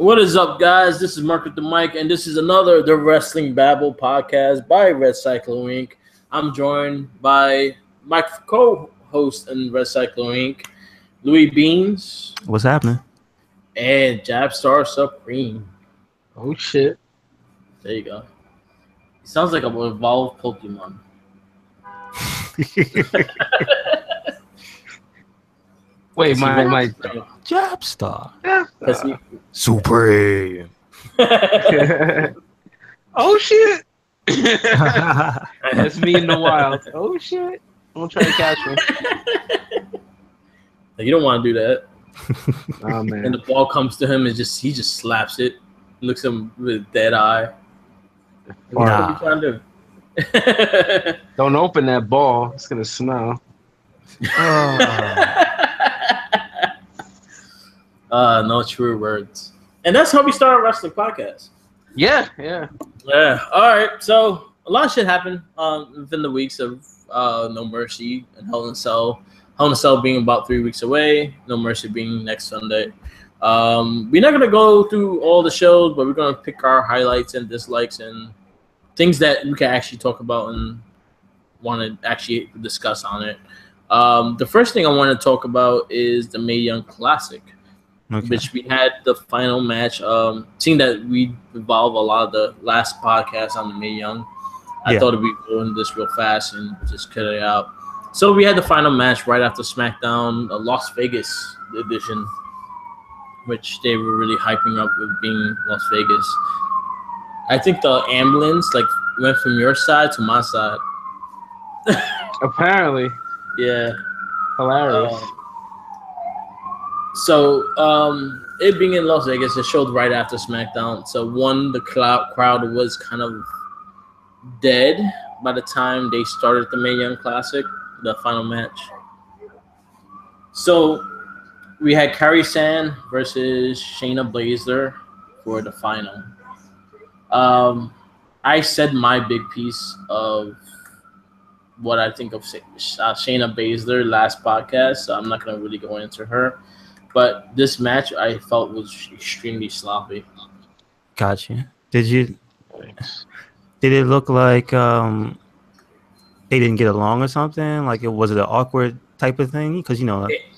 What is up, guys? This is Mark with the mic, and this is another The Wrestling Babble podcast by Red Cyclo Inc. I'm joined by my co-host in Red Cyclo Inc., Louis Beans. What's happening? And Jabstar Supreme. Oh, shit. There you go. He sounds like a evolved Pokemon. Wait, my Jabstar. Supreme. Oh, shit. That's me in the wild. Oh, shit. Don't try to catch me. You don't want to do that. Oh, man. And the ball comes to him and he just slaps it. Looks at him with a dead eye. What are you trying to do? Don't open that ball. It's going to smell. No true words. And that's how we start a wrestling podcast. Yeah. All right. So a lot of shit happened within the weeks of No Mercy and Hell in a Cell. Hell in a Cell being about 3 weeks away. No Mercy being next Sunday. We're not gonna go through all the shows, but we're gonna pick our highlights and dislikes and things that we can actually talk about and want to actually discuss on it. The first thing I want to talk about is the Mae Young Classic. Okay. Which we had the final match. Seeing that we evolved a lot of the last podcast on the Mae Young, I thought we'd go into this real fast and just cut it out. So we had the final match right after SmackDown, the Las Vegas edition, which they were really hyping up with being Las Vegas. I think the ambulance went from your side to my side. Apparently. Yeah. Hilarious. So, it being in Las Vegas, it showed right after SmackDown. So, the crowd was kind of dead by the time they started the Mae Young Classic, the final match. So, we had Kairi Sane versus Shayna Baszler for the final. I said my big piece of what I think of Shayna Baszler last podcast, so I'm not going to really go into her. But this match I felt was extremely sloppy. Gotcha. Did it look like they didn't get along or something? Was it an awkward type of thing? Because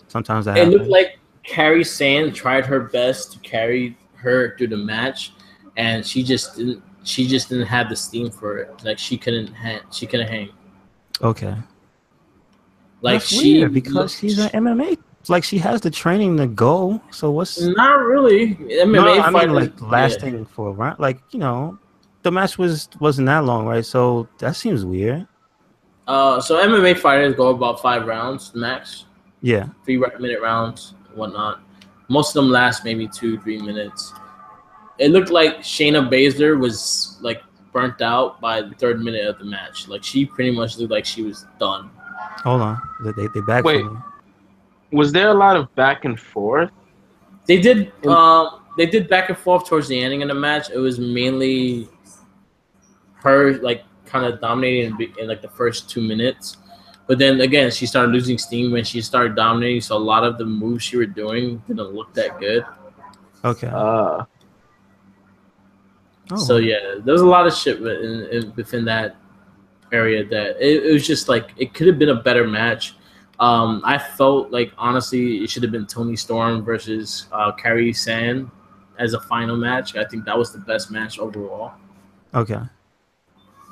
sometimes that happens. It looked like Kairi Sane tried her best to carry her through the match, and she just didn't have the steam for it. She couldn't hang. Okay. That's weird because she's an MMA. She has the training to go. So what's not really MMA fighting lasting for a round? The match wasn't that long, right? So that seems weird. So MMA fighters go about 5 rounds max. Yeah. 3-minute rounds, whatnot. Most of them last maybe 2-3 minutes. It looked like Shayna Baszler was burnt out by the 3rd minute of the match. She pretty much looked like she was done. Hold on, they back. Wait. Was there a lot of back and forth? They did back and forth towards the ending of the match. It was mainly her kind of dominating in the first 2 minutes. But then again, she started losing steam when she started dominating, so a lot of the moves she was doing didn't look that good. Okay. So yeah, there was a lot of shit within that area that it was just it could have been a better match. I felt honestly it should have been Toni Storm versus Kairi Sane as a final match. I think that was the best match overall. Okay.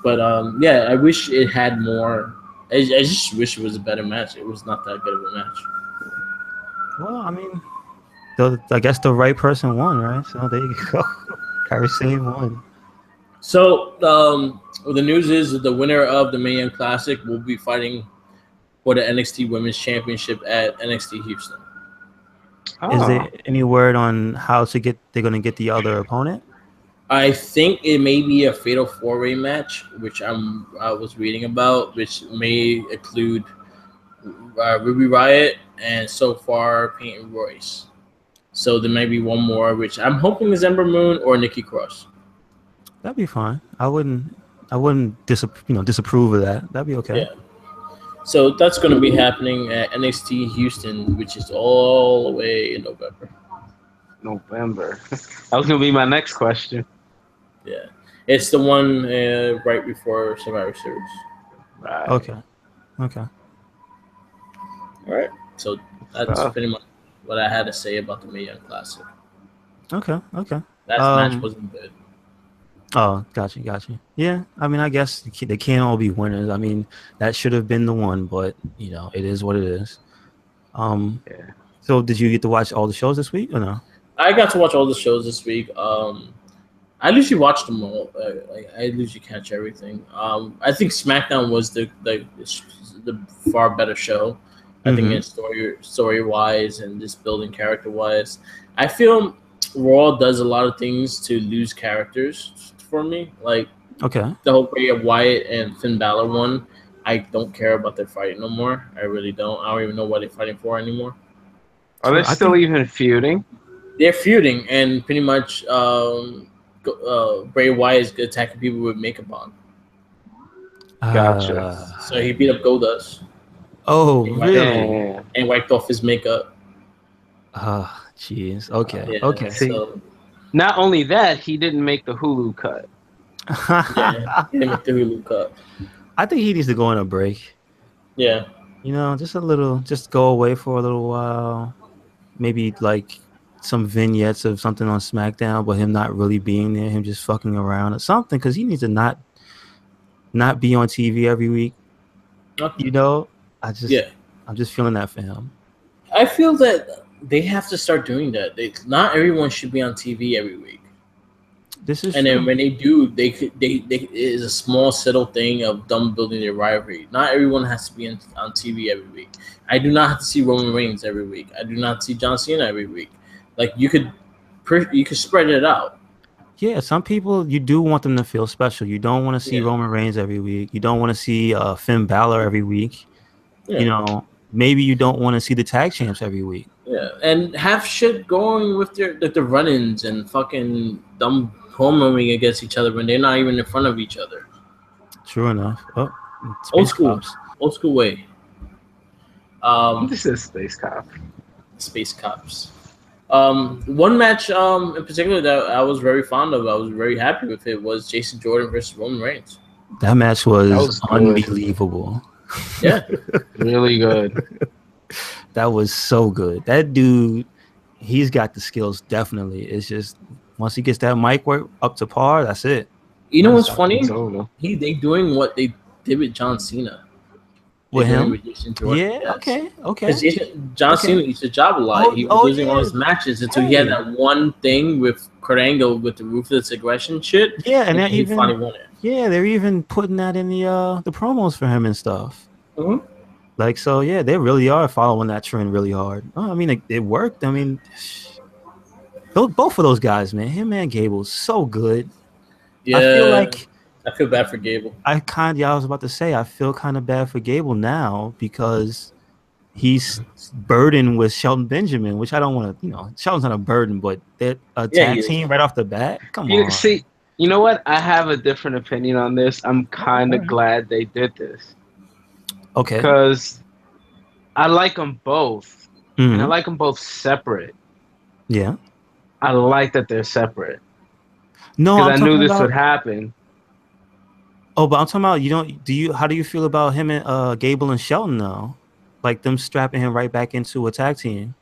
But I wish it had more. I just wish it was a better match. It was not that good of a match. Well, I mean, I guess the right person won, right? So there you go. Kairi Sane won. So the news is that the winner of the Mae Young Classic will be fighting for the NXT Women's Championship at NXT Houston. Is there any word on how they're going to get the other opponent? I think it may be a Fatal 4-Way match, which I was reading about, which may include Ruby Riott and so far Peyton Royce. So there may be one more, which I'm hoping is Ember Moon or Nikki Cross. That'd be fine. I wouldn't disapprove of that. That'd be okay. Yeah. So that's going to be happening at NXT Houston, which is all the way in November. November. That was gonna be my next question. Yeah, it's the one right before Survivor Series. Right. Okay. All right, so that's pretty much what I had to say about the Mae Young Classic. Okay. That match wasn't good. Oh, gotcha. Yeah, I mean, I guess they can't all be winners. I mean, that should have been the one, but it is what it is. Yeah. So did you get to watch all the shows this week or no? I got to watch all the shows this week. I usually watch them all. I usually catch everything. I think SmackDown was the far better show. I think in story wise and just building character wise. I feel Raw does a lot of things to lose characters for me. Like Okay. the whole Bray Wyatt and Finn Balor one. I don't care about their fight no more. I really don't. I don't even know what they're fighting for anymore. Are they still even feuding? They're feuding, and pretty much Bray Wyatt is attacking people with makeup on. Gotcha. So he beat up Goldust. Oh, really? And wiped off his makeup. Jeez. Okay. Yeah, okay. So, not only that, he didn't make the Hulu cut. Yeah, he didn't make the Hulu cut. I think he needs to go on a break. Yeah. Just a little, just go away for a little while. Maybe like some vignettes of something on SmackDown, but him not really being there, him just fucking around or something, because he needs to not be on TV every week. I'm just feeling that for him. I feel that they have to start doing that. Not everyone should be on TV every week. This is and true. then when they do, they it is a small subtle thing of them building their rivalry. Not everyone has to be on TV every week. I do not have to see Roman Reigns every week. I do not see John Cena every week. Like you could spread it out. Yeah, some people you do want them to feel special. You don't want to see Roman Reigns every week. You don't want to see Finn Balor every week. Yeah. Maybe you don't want to see the tag champs every week. Yeah, and have shit going with the run-ins and fucking dumb homerooming against each other when they're not even in front of each other. True enough. Oh, old school way. This is Space Cop. Space Cops. One match in particular that I was very fond of, I was very happy with it, was Jason Jordan versus Roman Reigns. That match was unbelievable. Yeah. Really good. That was so good. That dude, he's got the skills, definitely. It's just once he gets that mic work up to par, that's it. You know what's funny? They doing what they did with John Cena. With him? With Jason Jordan. Yeah, yes. Okay. Because John Cena used to job a lot. He was losing all his matches until he had that one thing with Kurt Angle with the ruthless aggression shit. Yeah, and he finally won it. Yeah, they're even putting that in the promos for him and stuff. Mm-hmm. Like, so yeah, they really are following that trend really hard. Oh, I mean, it worked. I mean, both of those guys, man, him and Gable, so good. Yeah, I feel bad for Gable. I was about to say, I feel kind of bad for Gable now because he's burdened with Shelton Benjamin, which I don't want to, Shelton's not a burden, but they're a tag team right off the bat. Come on. See, you know what? I have a different opinion on this. I'm kind of glad they did this. Okay. Because I like them both. Mm-hmm. And I like them both separate. Yeah. I like that they're separate. No, because I knew this would happen. Oh, but I'm talking about how do you feel about him and Gable and Shelton though? Like them strapping him right back into a tag team.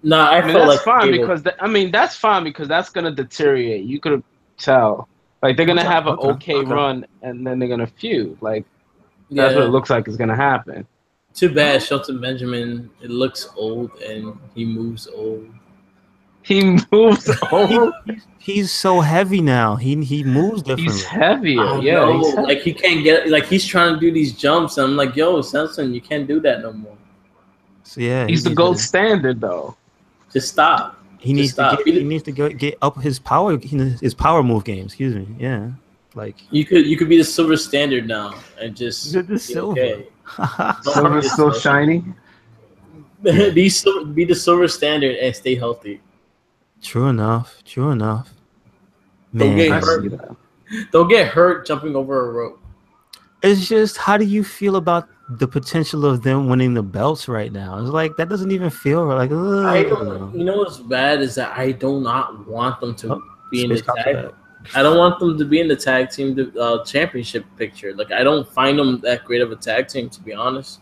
No, I mean, that's fine because that's fine because that's gonna deteriorate. You could tell. Like they're gonna have an okay run and then they're gonna feud. Like that's what it looks like is gonna happen. Too bad Shelton Benjamin. It looks old and he moves old. He moves old. He's so heavy now. He moves differently. He's heavier. Like he can't get. Like he's trying to do these jumps. And I'm like, yo, Samson, you can't do that no more. So yeah, he's the gold standard though. Just stop. He needs to get up his power move game. Excuse me. Yeah, like you could be the silver standard now and just the silver. Okay. Silver's still shiny. Be the silver standard and stay healthy. True enough. Man, don't get hurt jumping over a rope. It's just, how do you feel about the potential of them winning the belts right now? It's like that doesn't even feel like. I don't. You know what's bad is that I do not want them to be in the tag. I don't want them to be in the tag team championship picture. Like, I don't find them that great of a tag team, to be honest.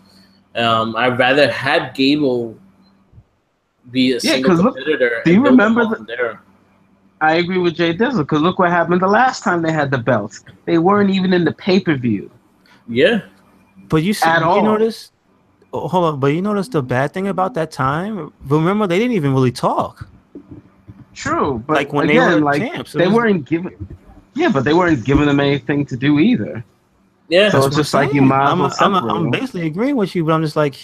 I'd rather had Gable be a single competitor. Do you remember there? I agree with Jay Dizzle, because look what happened the last time they had the belts. They weren't even in the pay-per-view. Yeah. But you notice? Oh, hold on. But you notice the bad thing about that time? Remember, they didn't even really talk. True, but like when again, they were champs, they weren't giving. Yeah, but they weren't giving them anything to do either. Yeah, so it's just like you might as well separate I'm basically agreeing with you, but I'm just like,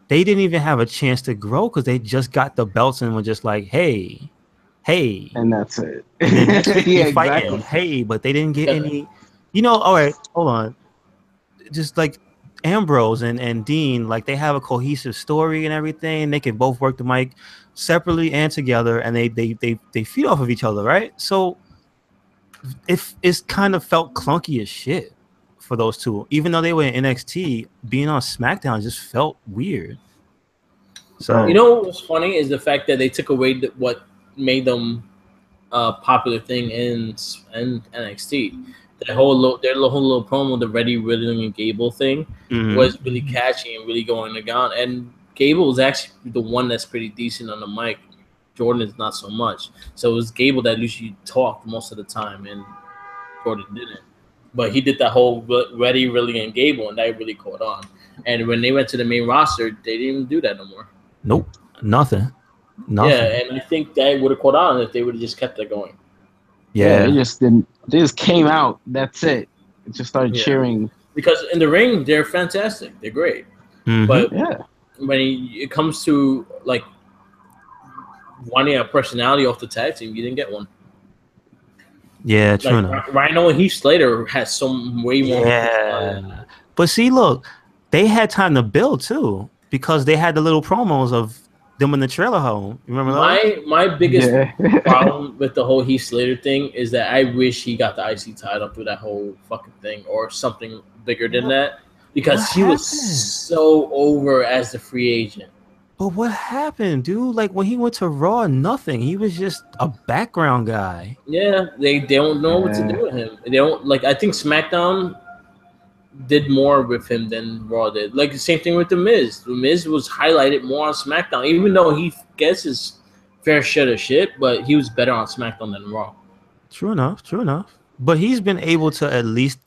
they didn't even have a chance to grow because they just got the belts and were just like, hey, and that's it. And then next week they fighting, hey, but they didn't get any. You know, all right, hold on. Just like Ambrose and Dean, like they have a cohesive story and everything. They can both work the mic separately and together, and they feed off of each other, right? So it's kind of felt clunky as shit for those two. Even though they were in NXT, being on SmackDown just felt weird. So you know what's funny is the fact that they took away what made them a popular thing in NXT. Their whole little promo, the Reddy, William, and Gable thing, was really catchy and really going to ground. And Gable was actually the one that's pretty decent on the mic. Jordan is not so much. So it was Gable that usually talked most of the time, and Jordan didn't. But he did that whole Reddy, William, and Gable, and that really caught on. And when they went to the main roster, they didn't even do that no more. Nope, nothing. Yeah, and I think that would have caught on if they would have just kept that going. Yeah, they just didn't. They just came out. That's it. It just started cheering. Because in the ring, they're fantastic. They're great. But when it comes to like wanting a personality off the tag team, you didn't get one. Yeah, true enough. Rhino and Heath Slater had some way more. Yeah, but see, look, they had time to build too because they had the little promos of them in the trailer home. You remember that? My biggest problem with the whole Heath Slater thing is that I wish he got the IC title through that whole fucking thing or something bigger than that because he was so over as the free agent. But what happened, dude? Like when he went to Raw, nothing. He was just a background guy. Yeah, they don't know what to do with him. They don't like. I think SmackDown did more with him than Raw did. Like the same thing with The Miz. The Miz was highlighted more on SmackDown, even though he gets his fair share of shit, but he was better on SmackDown than Raw. True enough. But he's been able to at least,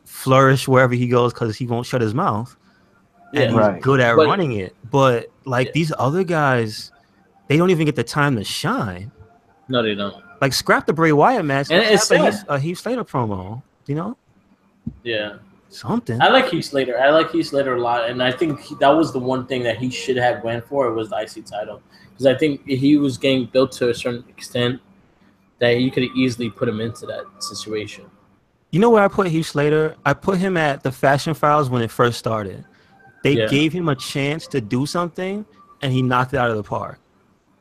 flourish wherever he goes because he won't shut his mouth. And he's good at running it. But like these other guys, they don't even get the time to shine. No, they don't. Like scrap the Bray Wyatt match. And it's a Heath Slater promo, Yeah. Something. I like Heath Slater. A lot, and I think that was the one thing that he should have went for. It was the IC title because I think he was getting built to a certain extent that you could easily put him into that situation. You know where I put Heath Slater? I put him at the Fashion Files when it first started. They gave him a chance to do something, and he knocked it out of the park.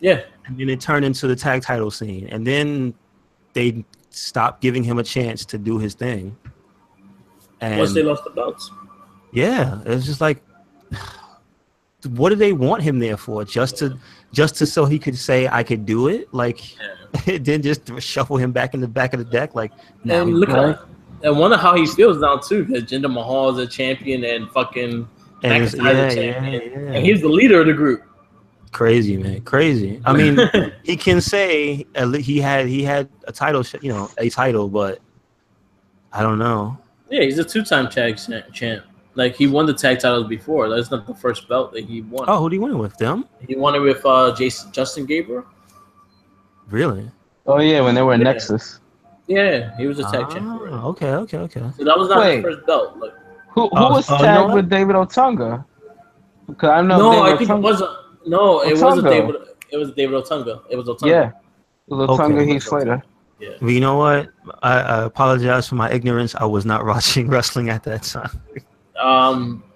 Yeah, and then it turned into the tag title scene, and then they stopped giving him a chance to do his thing. And once they lost the belts. Yeah, it's just like, what do they want him there for? Just to so he could say I could do it? Like, then just shuffle him back in the back of the deck? Like, now and look at I wonder how he feels now too, because Jinder Mahal is a champion and fucking McIntyre's a champion, and he's the leader of the group. Crazy, man, crazy. I mean, he can say he had a title, a title, but I don't know. Yeah, he's a two-time tag champ. Like, he won the tag titles before. That's not the first belt that he won. Oh, who did he win it with? Them? He won it with Justin Gabriel. Really? Oh, yeah, when they were in Nexus. Yeah, he was a tag champ. Okay. So that was not his first belt. Like, who was tagged with David Otunga? Because I know. No, I think it wasn't. No, it wasn't David. It was David Otunga. It was Otunga. Yeah, it was Otunga. Heath Slater. Yeah. Well, you know what? I apologize for my ignorance. I was not watching wrestling at that time.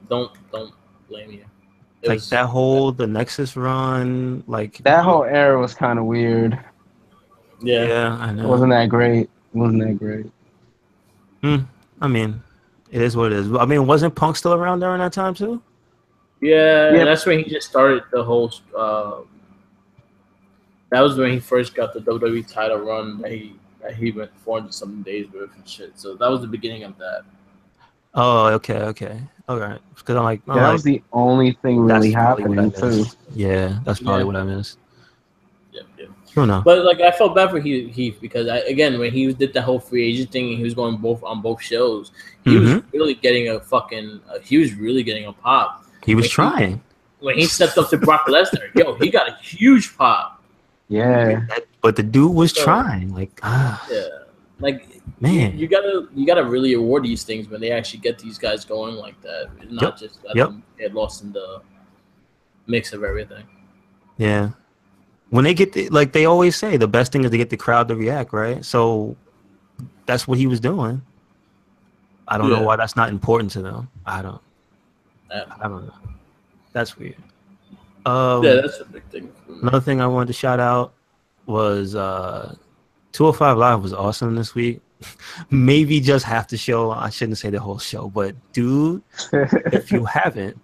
Don't blame you. The Nexus run, like that whole era was kind of weird. Yeah, I know. It wasn't that great. I mean, It is what it is. I mean, wasn't Punk still around during that time too? Yeah, that's when he just started the whole. That was when he first got the WWE title run that he went 400-something days with and shit. So that was the beginning of that. Oh, okay. All right. Because that was the only thing really happening too. Yeah, that's probably what I missed. Yeah. True enough. But like, I felt bad for Heath because when he did that whole free agent thing and he was going on both shows, he was really getting he was really getting a pop. He was trying. When he stepped up to Brock Lesnar, he got a huge pop. Yeah. But the dude was trying. Yeah. Like, man, you gotta really award these things when they actually get these guys going like that, not just let them get lost in the mix of everything. Yeah, when they get they always say, the best thing is to get the crowd to react, right? So that's what he was doing. I don't know why that's not important to them. I don't know. That's weird. That's a big thing. Another thing I wanted to shout out was 205 Live was awesome this week. Maybe just half the show. I shouldn't say the whole show, but dude, if you haven't,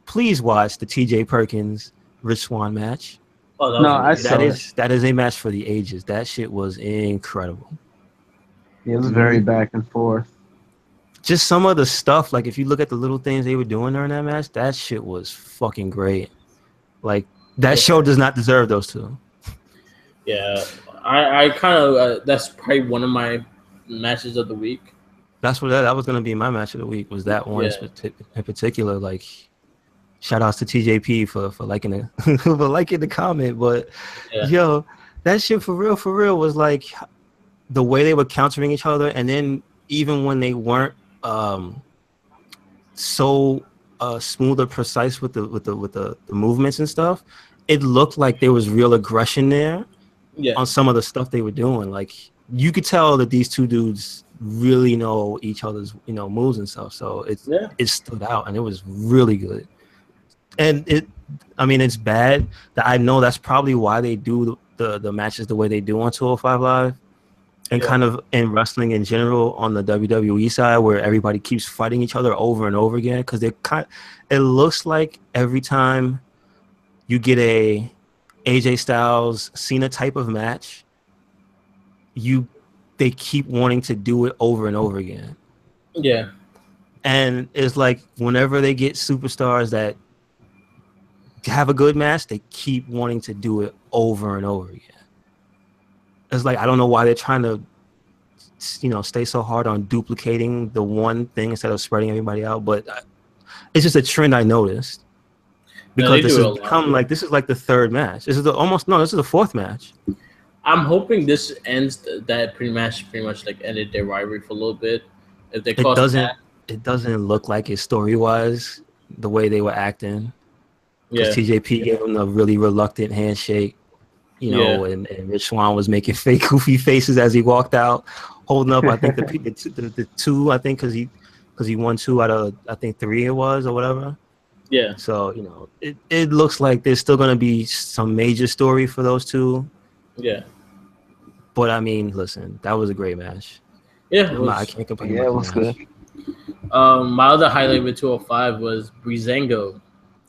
please watch the TJ Perkins Rich Swann match. Oh, that is a match for the ages. That shit was incredible. It was very back and forth. Just some of the stuff, like if you look at the little things they were doing during that match, that shit was fucking great. Like, that show does not deserve those two. Yeah, I kind of that's probably one of my matches of the week. That's what that was going to be my match of the week, was that one in particular. Like, shout outs to TJP for liking the comment, but yo, that shit for real was like the way they were countering each other, and then even when they weren't so smooth or precise with the movements and stuff, it looked like there was real aggression there. On some of the stuff they were doing. Like, you could tell that these two dudes really know each other's moves and stuff. So it stood out, and it was really good. And it's bad that I know that's probably why they do the matches the way they do on 205 Live, and kind of in wrestling in general on the WWE side, where everybody keeps fighting each other over and over again, because it looks like every time you get a AJ Styles Cena type of match, they keep wanting to do it over and over again. Yeah. And it's like whenever they get superstars that have a good match, they keep wanting to do it over and over again. It's like, I don't know why they're trying to stay so hard on duplicating the one thing instead of spreading everybody out, but it's just a trend I noticed. Because this has become this is like the third match. This is the fourth match. I'm hoping this ends that pretty much like ended their rivalry for a little bit. If they it doesn't look like it story wise the way they were acting. Because TJP gave him a really reluctant handshake, and Rich Swann was making fake goofy faces as he walked out, holding up I think the two, I think because he won 2 out of I think 3 it was or whatever. Yeah. So, it looks like there's still going to be some major story for those two. Yeah. But, I mean, listen, that was a great match. Yeah. I can't complain. Yeah, it was good. My other highlight with 205 was Breezango.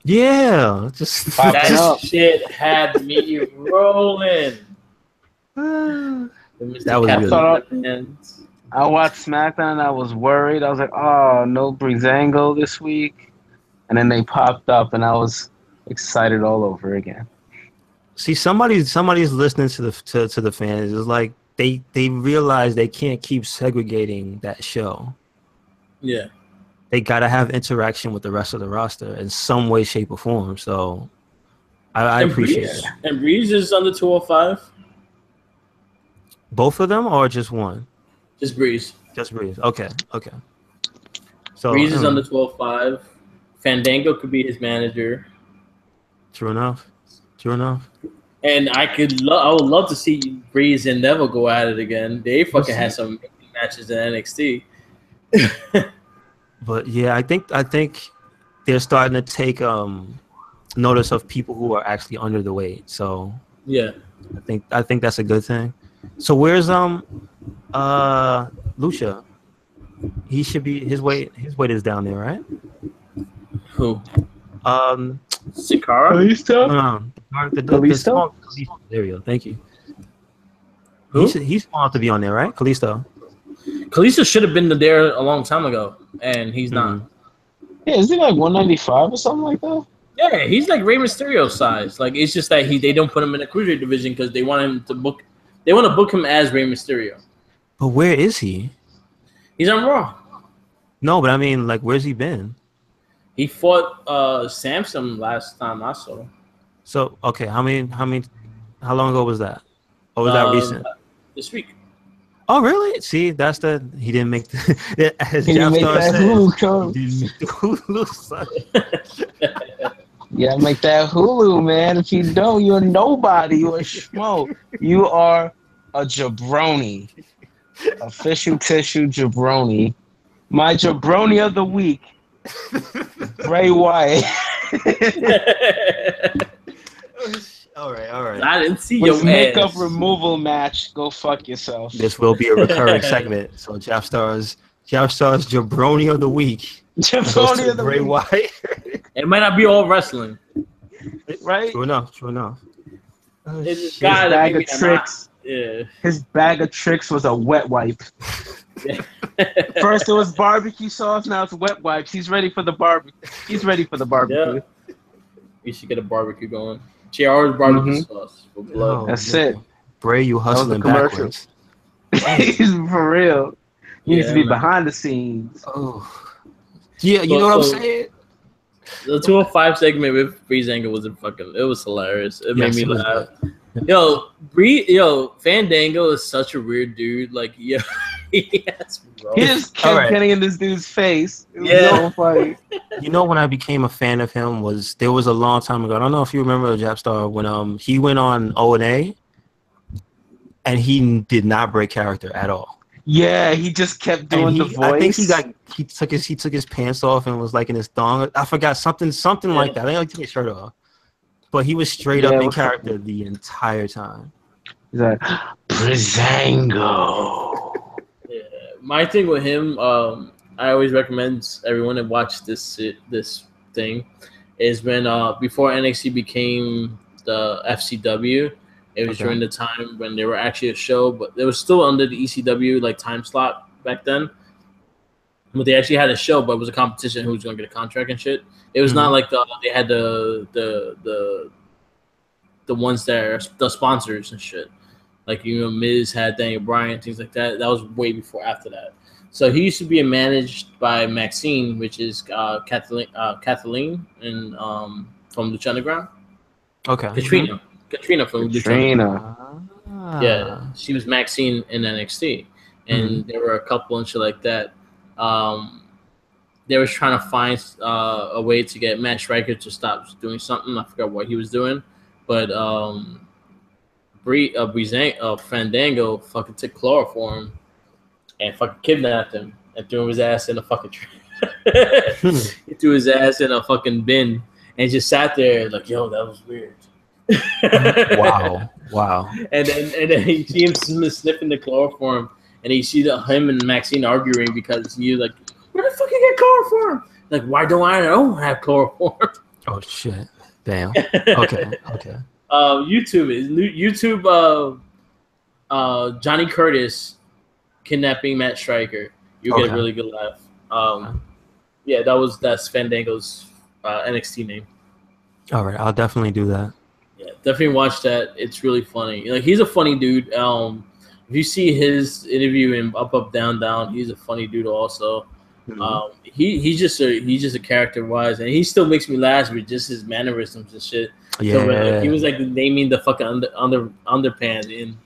Yeah. That shit had me rolling. That was good. I watched SmackDown and I was worried. I was like, oh, no Breezango this week. And then they popped up, and I was excited all over again. See, somebody's listening to the fans. It's like they realize they can't keep segregating that show. Yeah, they gotta have interaction with the rest of the roster in some way, shape, or form. So, I appreciate it. And Breeze is under 205. Both of them, or just one? Just Breeze. Just Breeze. Okay. So Breeze is under 12.5. Fandango could be his manager. True enough. And I would love to see Breeze and Neville go at it again. They fucking had some matches in NXT. But yeah, I think they're starting to take notice of people who are actually under the weight. So yeah, I think that's a good thing. So where's Lucia? He should be his weight is down there, right? Who? Sakara? The small Kalisto. There we go. Thank you. Who? He's small enough to be on there, right? Kalisto. Kalisto should have been there a long time ago, and he's not. Yeah, is he like 195 or something like that? Yeah, he's like Rey Mysterio size. Like it's just that they don't put him in the cruiserweight division because they want him to book. They want to book him as Rey Mysterio. But where is he? He's on Raw. No, but I mean, like, where's he been? He fought Samson last time I saw. So okay, how long ago was that? Or was that recent? This week. Oh really? See, that's he didn't make the as He didn't make that Hulu code. He didn't make the Hulu, son. Yeah, make that Hulu, man. If you don't, you're nobody. You're a schmo. You are a jabroni. Official tissue jabroni. My jabroni of the week, Bray Wyatt. All right. I didn't see With your makeup ass. removal match. Go fuck yourself. This will be a recurring segment. So Jeff Star's jabroni of the week. Jabroni of the Bray week. Wyatt. It might not be all wrestling. Right? True enough. It's His this guy that bag made of me tricks. Yeah. His bag of tricks was a wet wipe. First it was barbecue sauce, now it's wet wipes. He's ready for the barbecue. Yeah. We should get a barbecue going. JR's barbecue sauce for blood. That's it. Bray, you hustling commercial. backwards. He's for real. He needs to be man. behind the scenes. Oh. Yeah, you know what I'm saying? The 205 segment with Breezango was it was hilarious. It made me laugh. Fandango is such a weird dude. Like, he just kept getting in this dude's face. It was so funny. You know when I became a fan of him was a long time ago. I don't know if you remember Japstar when he went on O&A and he did not break character at all. Yeah, he just kept doing the voice. I think he took his pants off and was like in his thong. I forgot something like that. I didn't take his shirt off. But he was straight up in character the entire time. He's like, Breezango. Yeah, my thing with him, I always recommend everyone to watch this thing, is when before NXT became the FCW, it was during the time when they were actually a show, but they were still under the ECW like time slot back then. But they actually had a show, but it was a competition who was going to get a contract and shit. It was not like they had the ones that are the sponsors and shit. Like, Miz had Daniel Bryan, things like that. That was way before after that. So he used to be managed by Maxine, which is Kathleen and from Lucha Underground. Okay. Katrina from Lucha Underground. Yeah, she was Maxine in NXT, and there were a couple and shit like that. They was trying to find a way to get Matt Striker to stop doing something. I forgot what he was doing, but Fandango fucking took chloroform and fucking kidnapped him and threw his ass in a fucking he threw his ass in a fucking bin and just sat there like, yo, that was weird. Wow. And then he see him sniffing the chloroform, and he see him and Maxine arguing because he was like, where the fuck you get chloroform? Like, why don't I have chloroform? Oh shit! Damn. Okay. YouTube. Johnny Curtis kidnapping Matt Striker. You get a really good laugh. Yeah, that's Fandango's NXT name. All right, I'll definitely do that. Yeah, definitely watch that. It's really funny. Like, he's a funny dude. If you see his interview in Up Down Down, he's a funny dude also. He's just a character wise, and he still makes me laugh with just his mannerisms and shit. Yeah, so when, he was like naming the fucking underpants, and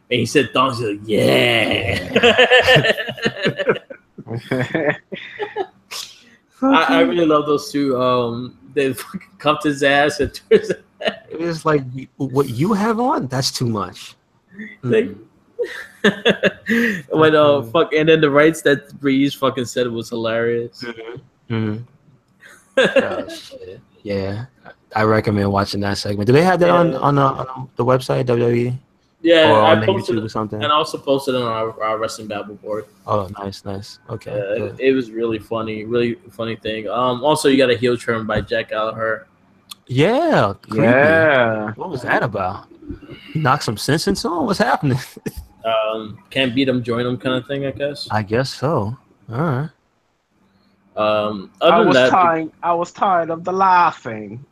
he said thongs. He's like, yeah. I really love those two. They fucking cuffed his ass and threw his ass. It was like, what you have on? That's too much. Like, when fuck, and then the rights that Breeze fucking said was hilarious. Oh, shit. Yeah, I recommend watching that segment. Do they have that on the website WWE? Yeah, or I on the posted YouTube or something? and I also posted it on our Wrestling Babble board. Oh, nice. Okay, good. It was really funny thing. Also you got a heel turn by Jack Gallagher. Yeah, creepy. Yeah. What was that about? He knocked some sense into him? What's happening? Can't beat him, join him kind of thing, I guess. I guess so. All right. Other than that, I was tired of the laughing.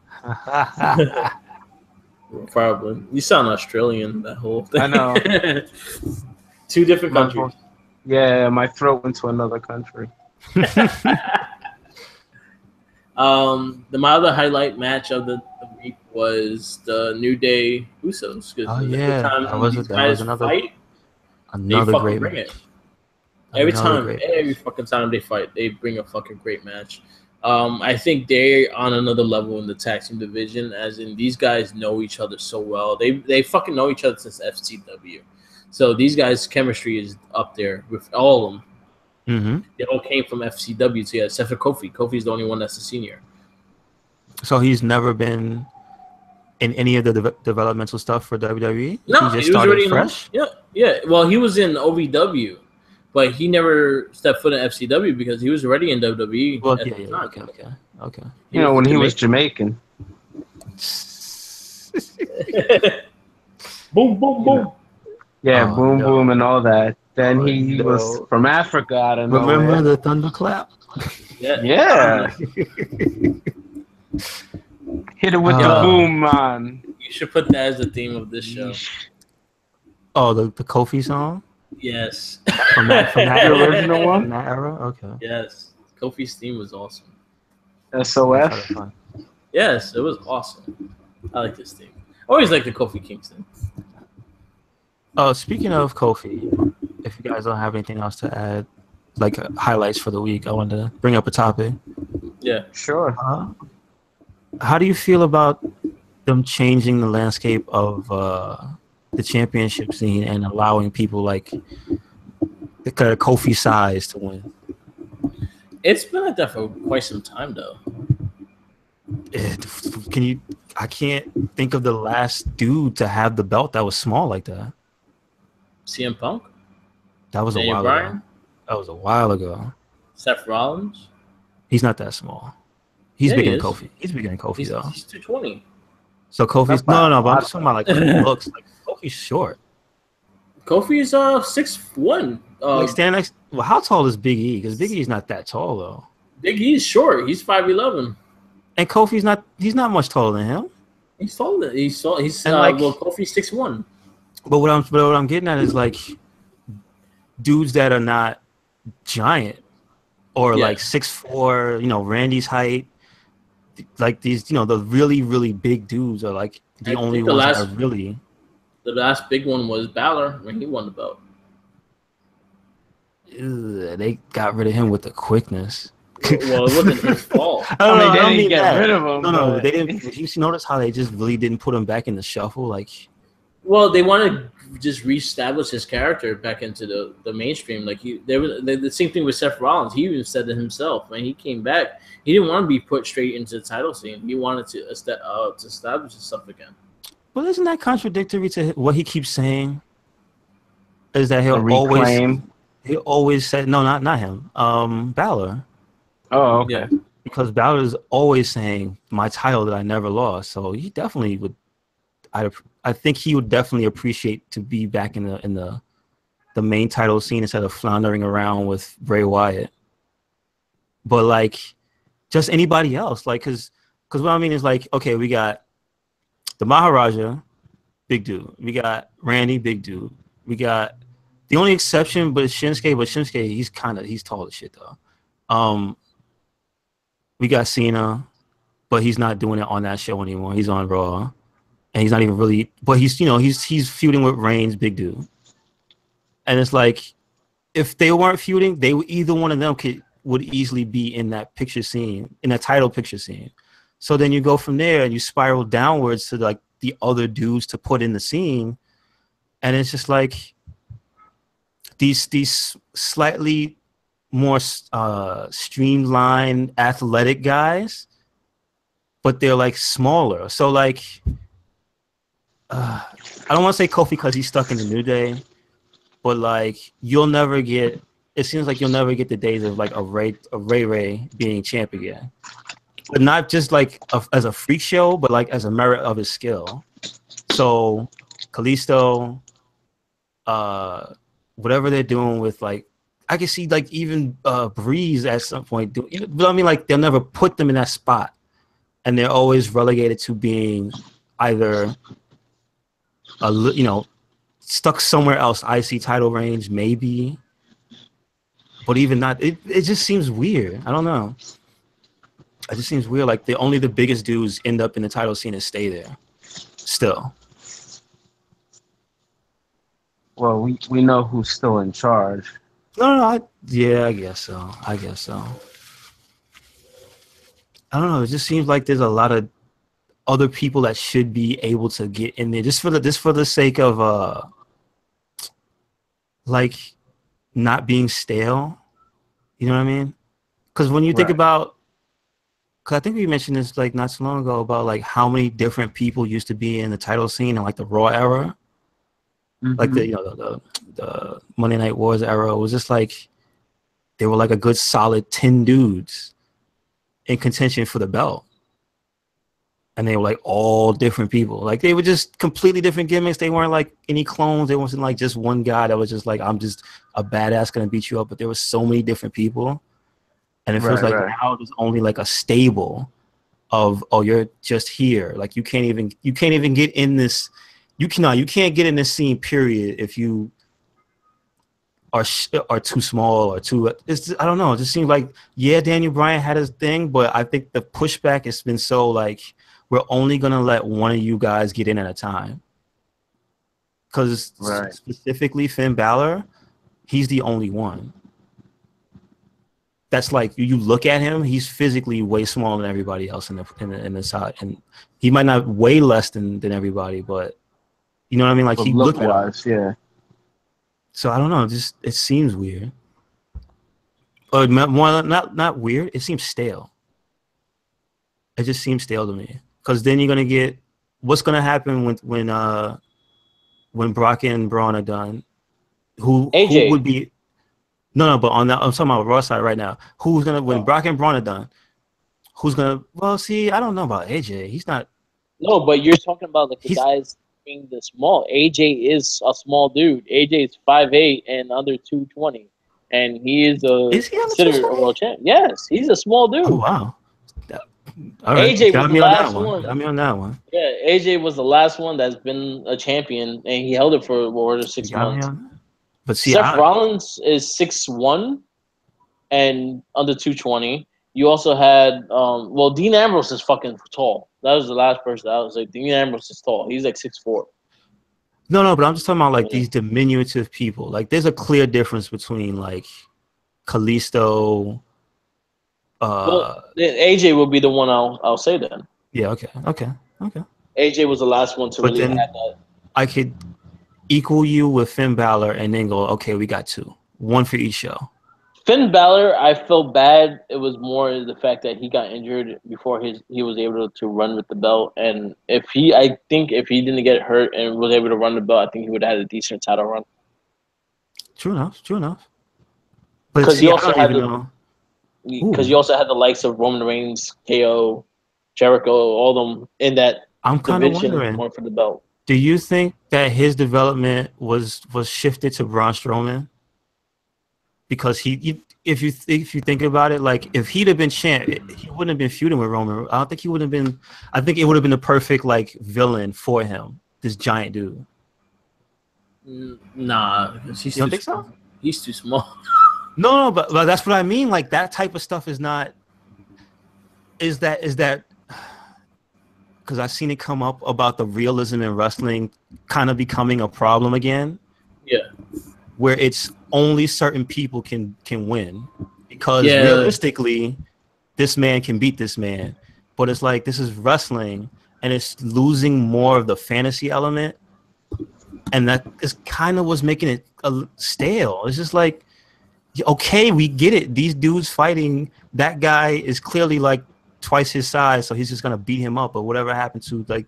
probably you sound Australian. That whole thing. I know. 2 different My countries. Yeah, my throat went to another country. My other highlight match of the week was the New Day Usos. Oh, Every yeah. time That was another fight, they great fucking bring match. it. Every Great fucking time they fight, they bring a fucking great match. I think they're on another level in the tag team division, as in these guys know each other so well. They fucking know each other since FCW. So these guys' chemistry is up there with all of them. Mm-hmm. They all came from FCW together, except for Kofi. Kofi's the only one that's a senior. So he's never been in any of the developmental stuff for WWE? No, he just was started already fresh? Yeah. Well, he was in OVW, but he never stepped foot in FCW because he was already in WWE Well, at yeah, the time. Okay. You know, when he was Jamaican. Boom, boom, boom. Yeah, Oh, boom, no. boom, and all that. Then he no. was from Africa out of Remember nowhere. the thunderclap? Yeah. Hit it with the boom, man. You should put that as the theme of this show. Oh, the Kofi song? Yes. From that The original one? From that era? Okay. Yes. Kofi's theme was awesome. SOF? Yes, it was awesome. I like this theme. Always like the Kofi Kingston. Oh, speaking of Kofi, if you guys don't have anything else to add, like highlights for the week, I wanted to bring up a topic. Yeah. Sure. How do you feel about them changing the landscape of the championship scene and allowing people like the Kofi size to win? It's been like that for quite some time, though. I can't think of the last dude to have the belt that was small like that. CM Punk? That was Daniel a while Bryan? ago. That was a while ago. Seth Rollins? He's not that small. He's bigger than is. Kofi. He's bigger than Kofi, though. He's 220. So Kofi's no, but I'm just talking about like looks. Like Kofi's short. Kofi's 6'1". Like stand next. Well, how tall is Big E? Because Big E's not that tall though. Big E's short. He's 5'11". And Kofi's not. He's not much taller than him. He's taller. He's well, Kofi's 6'1". But what I'm getting at is like dudes that are not giant or like 6'4", Randy's height. Like these, the really, really big dudes are like the only ones that are really. The last big one was Balor when he won the belt. They got rid of him with the quickness. Well, it wasn't his fault. They didn't get rid of him. No, they didn't. Did you notice how they just really didn't put him back in the shuffle? Like, well, they want to just reestablish his character back into the mainstream. Like the same thing with Seth Rollins. He even said it himself when he came back. He didn't want to be put straight into the title scene. He wanted to establish himself again. Well, isn't that contradictory to what he keeps saying? Is that he'll always say no, not him. Balor. Oh, okay. Yeah. Because Balor is always saying my title that I never lost. So he definitely would. I think he would definitely appreciate to be back in the main title scene instead of floundering around with Bray Wyatt. But like, just anybody else, like, because what I mean is like, okay, we got the Maharaja, big dude. We got Randy, big dude. We got the only exception, but Shinsuke. But Shinsuke, he's tall as shit though. We got Cena, but he's not doing it on that show anymore. He's on Raw. And he's not even really, but he's he's feuding with Reigns, big dude. And it's like, if they weren't feuding, either one of them would easily be in that picture scene, in that title picture scene. So then you go from there and you spiral downwards to like the other dudes to put in the scene, and it's just like these slightly more streamlined athletic guys, but they're like smaller. So like, I don't want to say Kofi because he's stuck in the New Day, but like you'll never get. It seems like you'll never get the days of like a Ray being champ again, but not just like as a freak show, but like as a merit of his skill. So Kalisto, whatever they're doing with like, I can see like even Breeze at some point doing. But I mean, like they'll never put them in that spot, and they're always relegated to being either stuck somewhere else, IC title range maybe, but even not. It just seems weird. I don't know. It just seems weird. Like only the biggest dudes end up in the title scene and stay there. Still. Well, we know who's still in charge. No. I guess so. I don't know. It just seems like there's a lot of other people that should be able to get in there just for the sake of like not being stale. You know what I mean? Because when you think about, because I think we mentioned this like not so long ago about like how many different people used to be in the title scene in like the Raw era, like the Monday Night Wars era. It was just like they were like a good solid 10 dudes in contention for the belt. And they were like all different people. Like they were just completely different gimmicks. They weren't like any clones. They wasn't like just one guy that was just like, I'm just a badass gonna beat you up. But there were so many different people. And it feels like now there's only like a stable of, oh, you're just here. Like you can't even get in this. You can't get in this scene, period, if you are too small or too. I don't know. It just seems like, yeah, Daniel Bryan had his thing, but I think the pushback has been so like, we're only going to let one of you guys get in at a time. Because specifically Finn Balor, he's the only one. That's like, you look at him, he's physically way smaller than everybody else in the side. And he might not weigh less than everybody, but you know what I mean? Like, but he looked wise, yeah. So I don't know, just it seems weird. Or more not weird, it seems stale. It just seems stale to me. Because then you're gonna get what's gonna happen when Brock and Braun are done. Who would be? No, but on that I'm talking about Raw side right now. Who's gonna when Brock and Braun are done? Who's gonna? Well, see, I don't know about AJ. He's not. No, but you're talking about like the guys being the small. AJ is a small dude. AJ is 5'8" and under 220, and he is considered a world champ. Yes, he's a small dude. Oh wow. All right. AJ was the last one. Got me on that one. Yeah, AJ was the last one that's been a champion, and he held it for 6 months. But see, Seth Rollins is 6'1" and under 220. You also had, Dean Ambrose is fucking tall. That was the last person I was like, Dean Ambrose is tall. He's like 6'4". No, but I'm just talking about like these diminutive people. Like, there's a clear difference between like Kalisto. AJ will be the one I'll say then. Yeah. Okay. AJ was the last one to really have that. I could equal you with Finn Balor and then go, okay, we got two, one for each show. Finn Balor, I felt bad. It was more the fact that he got injured before he was able to run with the belt. And I think if he didn't get hurt and was able to run the belt, I think he would have had a decent title run. True enough. But because you also had the likes of Roman Reigns, KO, Jericho, all them in that I'm kind of wondering more for the belt. Do you think that his development was shifted to Braun Strowman? Because if you think about it, like if he'd have been champ, he wouldn't have been feuding with Roman. I don't think he would have been. I think it would have been the perfect like villain for him. This giant dude. Nah, you don't think so? He's too small. No, but that's what I mean. Like that type of stuff is not. Is that? Because I've seen it come up about the realism in wrestling kind of becoming a problem again. Yeah. Where it's only certain people can win. Because realistically, this man can beat this man. But it's like, this is wrestling, and it's losing more of the fantasy element. And that is kind of what's making it stale. It's just like, okay, we get it. These dudes fighting, that guy is clearly like twice his size, so he's just gonna beat him up or whatever happened to like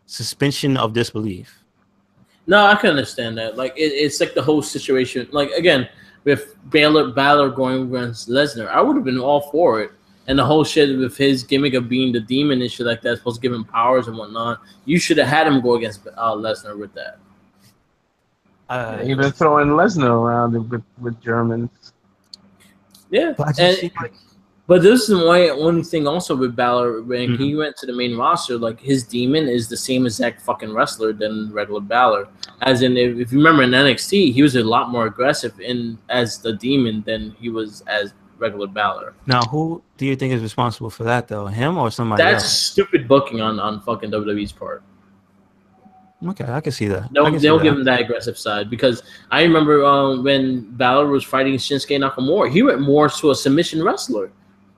suspension of disbelief. No, I can understand that. Like it's like the whole situation. Like again, with Balor going against Lesnar, I would have been all for it. And the whole shit with his gimmick of being the demon and shit like that, supposed to give him powers and whatnot. You should have had him go against Lesnar with that. You've been throwing Lesnar around with Germans. Yeah, but this is the only thing also with Balor when he went to the main roster, like his demon is the same exact fucking wrestler than regular Balor. As in, if you remember in NXT, he was a lot more aggressive as the demon than he was as regular Balor. Now, who do you think is responsible for that though? Him or somebody else? That's stupid booking on fucking WWE's part. Okay, I can see that. They'll give him that aggressive side because I remember when Balor was fighting Shinsuke Nakamura, he went more to a submission wrestler, and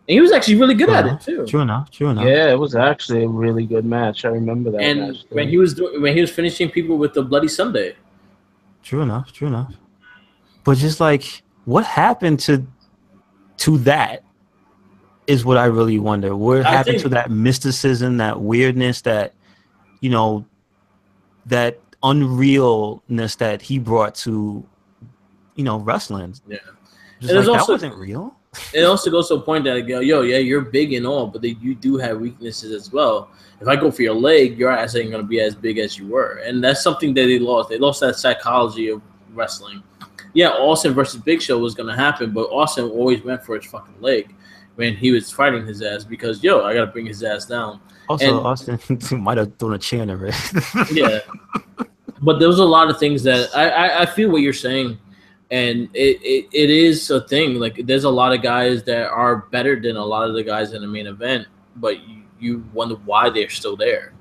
he was actually really good at it too. True enough. Yeah, it was actually a really good match. I remember that. And match when he was finishing people with the Bloody Sunday. True enough. But just like, what happened to that is what I really wonder. What happened to that mysticism, that weirdness, that that unrealness that he brought to, wrestling. Yeah. Just like, that wasn't real. It also goes to a point that, you're big and all, but you do have weaknesses as well. If I go for your leg, your ass ain't going to be as big as you were. And that's something that they lost. They lost that psychology of wrestling. Yeah, Austin versus Big Show was going to happen, but Austin always went for his fucking leg when he was fighting his ass because, I got to bring his ass down. Also, Austin might have thrown a chair in it. Yeah. But there was a lot of things that I feel what you're saying. And it is a thing. Like, there's a lot of guys that are better than a lot of the guys in the main event, but you wonder why they're still there.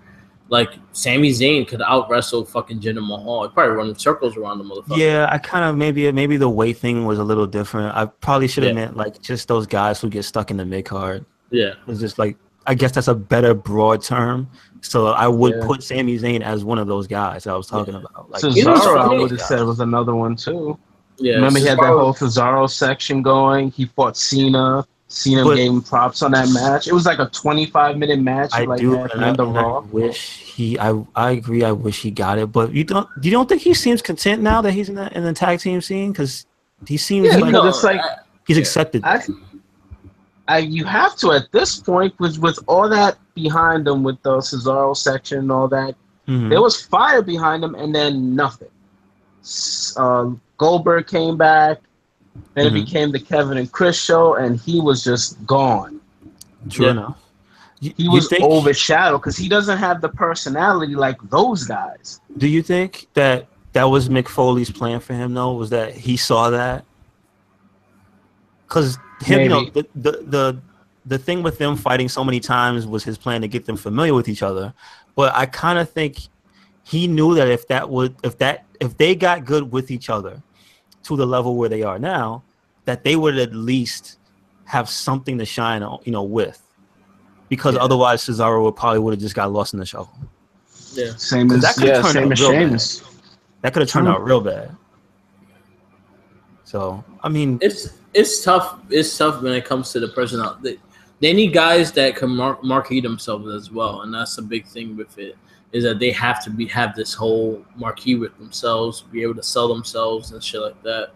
Like, Sami Zayn could out-wrestle fucking Jinder Mahal. He probably run circles around the motherfucker. Yeah, I kind of maybe the weight thing was a little different. I probably should have meant, like, just those guys who get stuck in the mid-card. Yeah. It's just, like, I guess that's a better broad term. So I would put Sami Zayn as one of those guys I was talking about. Like, Cesaro, I would have said was another one, too. Yeah, remember he had that whole Cesaro section going. He fought Cena. Cena gave him props on that match. It was like a 25-minute match. I agree. I wish he got it, but you don't think he seems content now that he's in the tag team scene? Because he seems he's accepted. You have to at this point, with all that behind him, with the Cesaro section and all that. There was fire behind him, and then nothing. Goldberg came back, then it became the Kevin and Chris show, and he was just gone. True enough. He was overshadowed because he doesn't have the personality like those guys. Do you think that was Mick Foley's plan for him, though? Was that he saw that? Because him, the thing with them fighting so many times was his plan to get them familiar with each other. But I kind of think he knew that if they got good with each other to the level where they are now, that they would at least have something to shine on, with. Because otherwise Cesaro would have just got lost in the shuffle. Yeah. Same as Sheamus. That could have turned out real bad. So, I mean, it's tough. It's tough when it comes to the personnel. They need guys that can marquee themselves as well, and that's a big thing with it. Is that they have to have this whole marquee with themselves, be able to sell themselves and shit like that.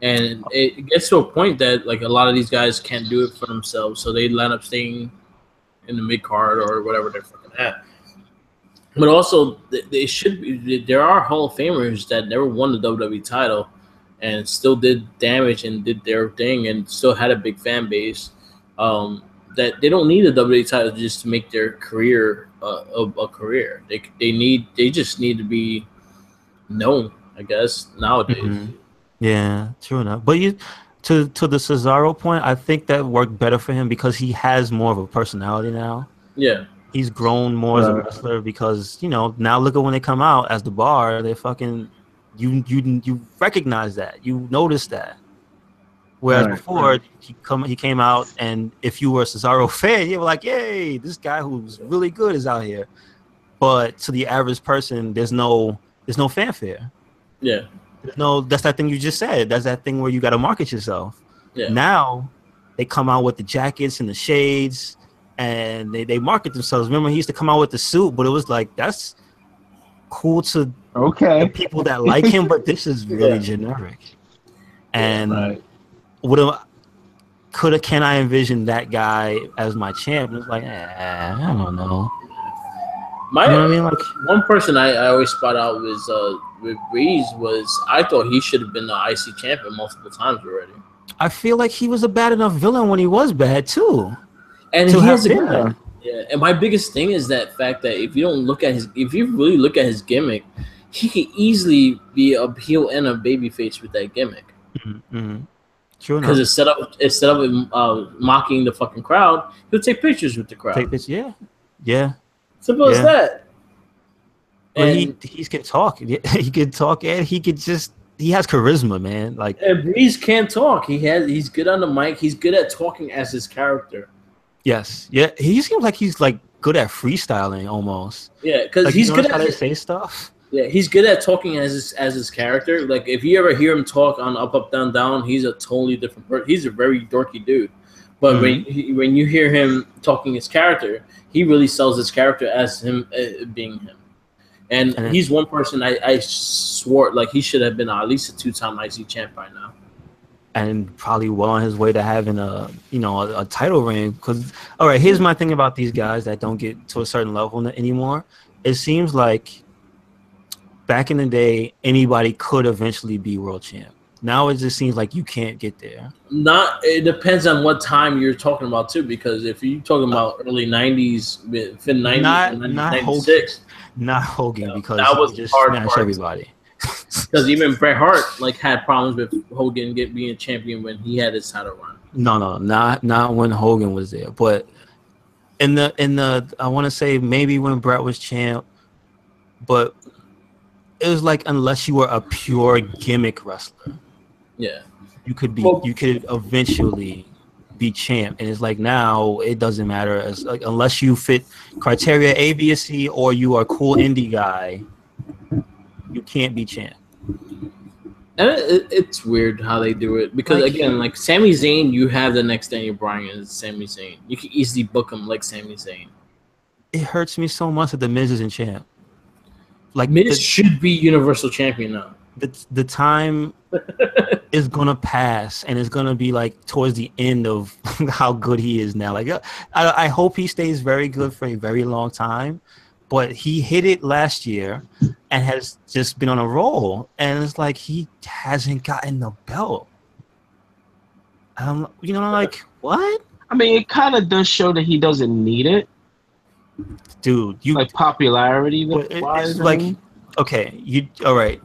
And it gets to a point that like a lot of these guys can't do it for themselves, so they end up staying in the mid card or whatever they're fucking at. But also, they should be. There are Hall of Famers that never won the WWE title and still did damage and did their thing and still had a big fan base. That they don't need a WWE title just to make their career a career. They just need to be known, I guess, nowadays. Yeah, true enough. But to the Cesaro point, I think that worked better for him because he has more of a personality now. Yeah. He's grown more as a wrestler because, now look at when they come out as the Bar, they fucking you recognize that. You notice that. Whereas before, he came out, and if you were a Cesaro fan, you were like, yay, this guy who's really good is out here. But to the average person, there's no fanfare. Yeah. That's that thing you just said. That's that thing where you got to market yourself. Yeah. Now, they come out with the jackets and the shades, and they market themselves. Remember, he used to come out with the suit, but it was like that's cool to the people that like him, but this is really generic. And can I envision that guy as my champ? It's like, I don't know. You know what I mean? Like one person I always spot out was with Breeze was I thought he should have been the IC champion multiple times already. I feel like he was a bad enough villain when he was bad too. And he has a and my biggest thing is that fact that if you really look at his gimmick, he could easily be a heel and a babyface with that gimmick. Mm-hmm. True enough. Because instead of mocking the fucking crowd, he'll take pictures with the crowd. Yeah. Simple as that. And he can talk. He can talk, and he has charisma, man. Like Breeze can't talk. He's good on the mic. He's good at talking as his character. Yes. Yeah. He seems like he's like good at freestyling almost. Yeah, because like, he's good at how to say stuff. Yeah, he's good at talking as his character. Like if you ever hear him talk on Up Up Down Down, he's a totally different person. He's a very dorky dude. But when you hear him talking his character, he really sells his character as him being him. And he's one person I swore like he should have been at least a 2-time IC champ by now. And probably well on his way to having a title reign. Because all right, here's my thing about these guys that don't get to a certain level anymore. It seems like back in the day, anybody could eventually be world champ. Now it just seems like you can't get there. It depends on what time you're talking about too. Because if you're talking about early '90s, Finn '90s, '96, not Hogan, because that was he just hard smashed everybody. Because even Bret Hart had problems with Hogan being a champion when he had his title run. No, not when Hogan was there, but in the I want to say maybe when Bret was champ, but it was like unless you were a pure gimmick wrestler, you could eventually be champ, and it's like now it doesn't matter as like unless you fit criteria A, B, or C, or you are a cool indie guy, you can't be champ. And it's weird how they do it because again, like Sami Zayn, you have the next Daniel Bryan as Sami Zayn. You can easily book him like Sami Zayn. It hurts me so much that the Miz isn't champ. Like Miz should be Universal Champion now. The time is gonna pass, and it's gonna be like towards the end of how good he is now. Like I hope he stays very good for a very long time. But he hit it last year and has just been on a roll. And it's like he hasn't gotten the belt. Like, what? I mean, it kind of does show that he doesn't need it. Dude, like popularity. It's like, okay, all right.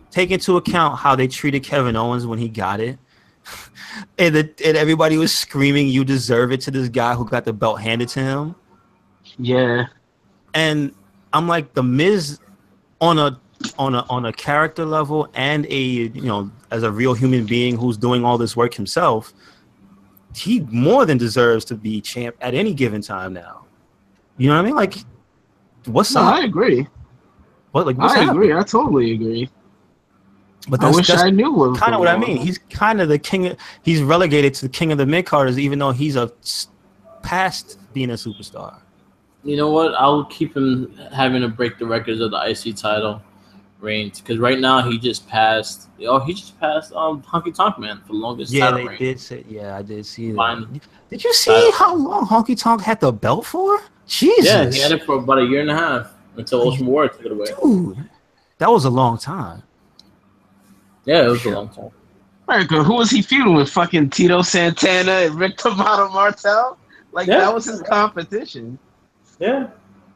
Take into account how they treated Kevin Owens when he got it. and everybody was screaming, "You deserve it," to this guy who got the belt handed to him. Yeah. And I'm like, the Miz on a character level and as a real human being who's doing all this work himself, he more than deserves to be champ at any given time now. You know what I mean? Like, what's up? I agree. I agree. I totally agree. But I wish I knew what kind of what I mean. He's kind of the king. He's relegated to the king of the mid-carders, even though he's past being a superstar. You know what? I'll keep him having to break the records of the IC title reigns because right now he just passed. Honky Tonk Man for the longest title reign. I did see that. Did you see how long Honky Tonk had the belt for? Jesus. Yeah, he had it for about a year and a half until Ultimate Warrior took it away. Dude, that was a long time. Yeah, it was a long time. America, who was he feuding with? Fucking Tito Santana and Rick Tomato Martel? That was his competition. Yeah.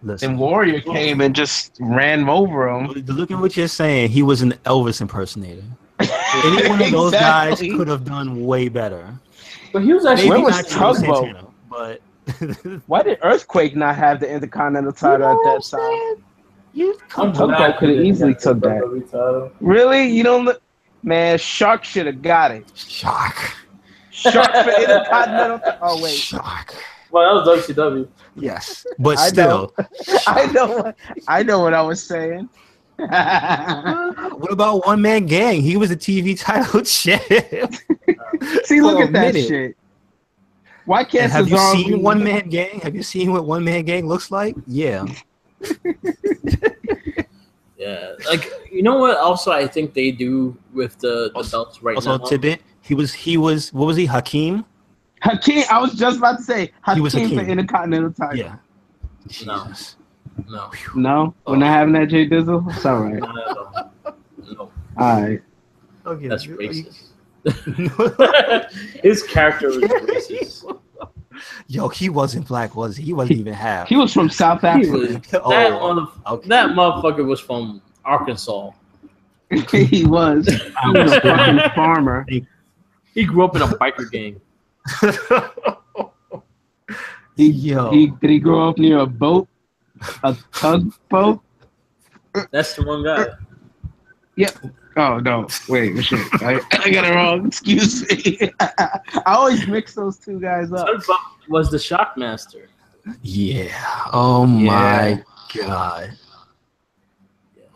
Listen, and Warrior came and just ran over him. Look at what you're saying. He was an Elvis impersonator. Any one of those guys could have done way better. But he was actually... Where was Tugboat? But why did Earthquake not have the Intercontinental title at that time? Tugboat could have easily took that. Really? You don't look... Man, Shark should have got it. Shark for Intercontinental... Oh, wait. Shark. Well, that was WCW. Yes, but still. I know what I was saying. What about One Man Gang? He was a TV title champ. See, look at that shit. Why can't And have you Cesaro seen be- One Man Gang? Have you seen what One Man Gang looks like? Yeah. Yeah, like you know what? Also, I think they do with the belts right now. Also, tidbit. He was. What was he? Hakeem. Hakeem? I was just about to say He was Hakeem for Hakeem. Intercontinental title. Yeah. No. Jesus. No, No, we're not having that, Jay Dizzle. It's all right. no, All right. Okay. that's racist. His character was racist. Yo, he wasn't black, was he? He wasn't even half. He was from South He Africa. was, Okay. that motherfucker was from Arkansas. He was. He was a fucking farmer. He grew up in a biker gang. Did he grow up near a boat? A tugboat? That's the one guy. Yep. Oh no! Wait, shit! I got it wrong. Excuse me. I always mix those two guys up. Tugboat was the Shockmaster. Yeah. Oh my god.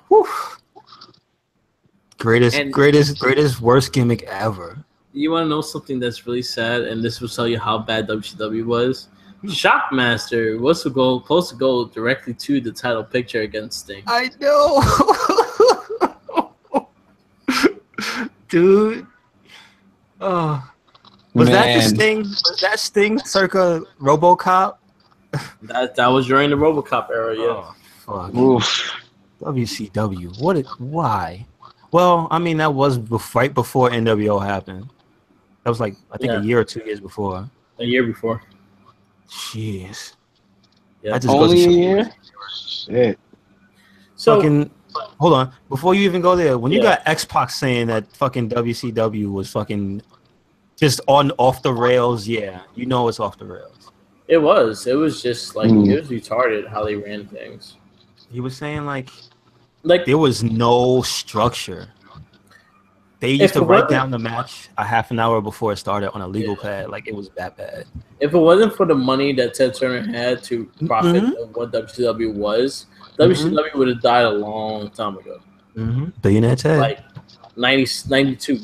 Whew. Greatest worst gimmick ever. You want to know something that's really sad, and this will tell you how bad WCW was. Shockmaster was supposed to go directly to the title picture against Sting. I know. Dude. Oh. Was that the Sting? Was that Sting circa RoboCop? That was during the RoboCop era, yeah. Oh, fuck. Oof. WCW. Why? Well, I mean, that was right before NWO happened. That was like, I think a year or 2 years before. A year before. Jeez. Yeah. Only a year? Shit. So, fucking, hold on. Before you even go there, when you got X-Pac saying that fucking WCW was fucking just off the rails, yeah, you know it's off the rails. it was. It was just like, it was retarded how they ran things. He was saying like there was no structure. They used to write down the match a half an hour before it started on a legal pad. Like, it was that bad. If it wasn't for the money that Ted Turner had to profit of what WCW was, WCW would have died a long time ago. Billionaire Ted. Like 92.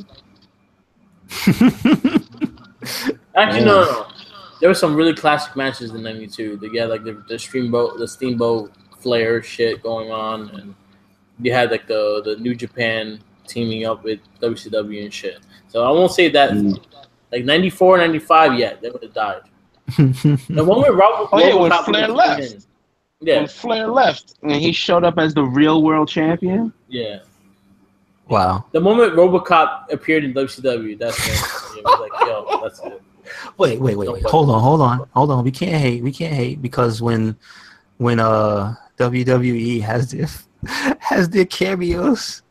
Actually, no. There were some really classic matches in '92. They had like the Steamboat Flair shit going on, and you had like the New Japan teaming up with WCW and shit. So I won't say that like 94, 95 yet. They would have died. The one with Robert. When Flair left. When Flair left and he showed up as the real world champion. Yeah. Wow. The moment RoboCop appeared in WCW, that's when it was like, yo, that's it. Wait. Hold on. We can't hate because when WWE has their cameos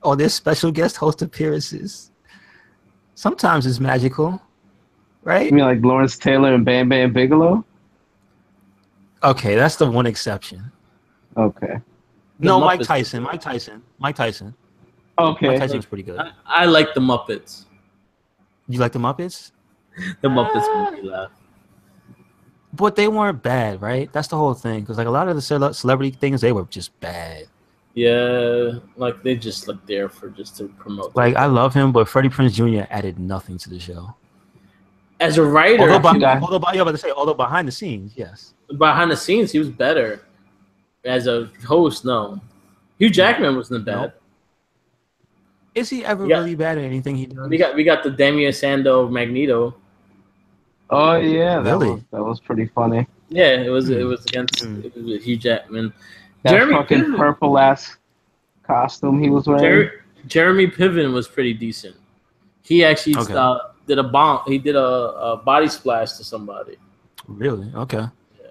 or their special guest host appearances, sometimes it's magical, right? You mean like Lawrence Taylor and Bam Bam Bigelow? Okay, that's the one exception. Okay. No, Mike Tyson. Okay. Mike Tyson's pretty good. I like the Muppets. You like the Muppets? The Muppets made me laugh. But they weren't bad, right? That's the whole thing. Because like a lot of the celebrity things, they were just bad. Yeah, like they just like there for just to promote. Like I love him, but Freddie Prinze Jr. added nothing to the show. As a writer, although behind the scenes, yes. Behind the scenes, he was better. As a host, no. Hugh Jackman wasn't bad. No. Is he ever really bad at anything he does? We got the Damian Sandow Magneto. Oh yeah, that was pretty funny. Yeah, it was against it was Hugh Jackman. That Jeremy fucking Piven. purple ass costume he was wearing. Jeremy Piven was pretty decent. He actually did a bomb. He did a body splash to somebody. Really? Okay. Yeah.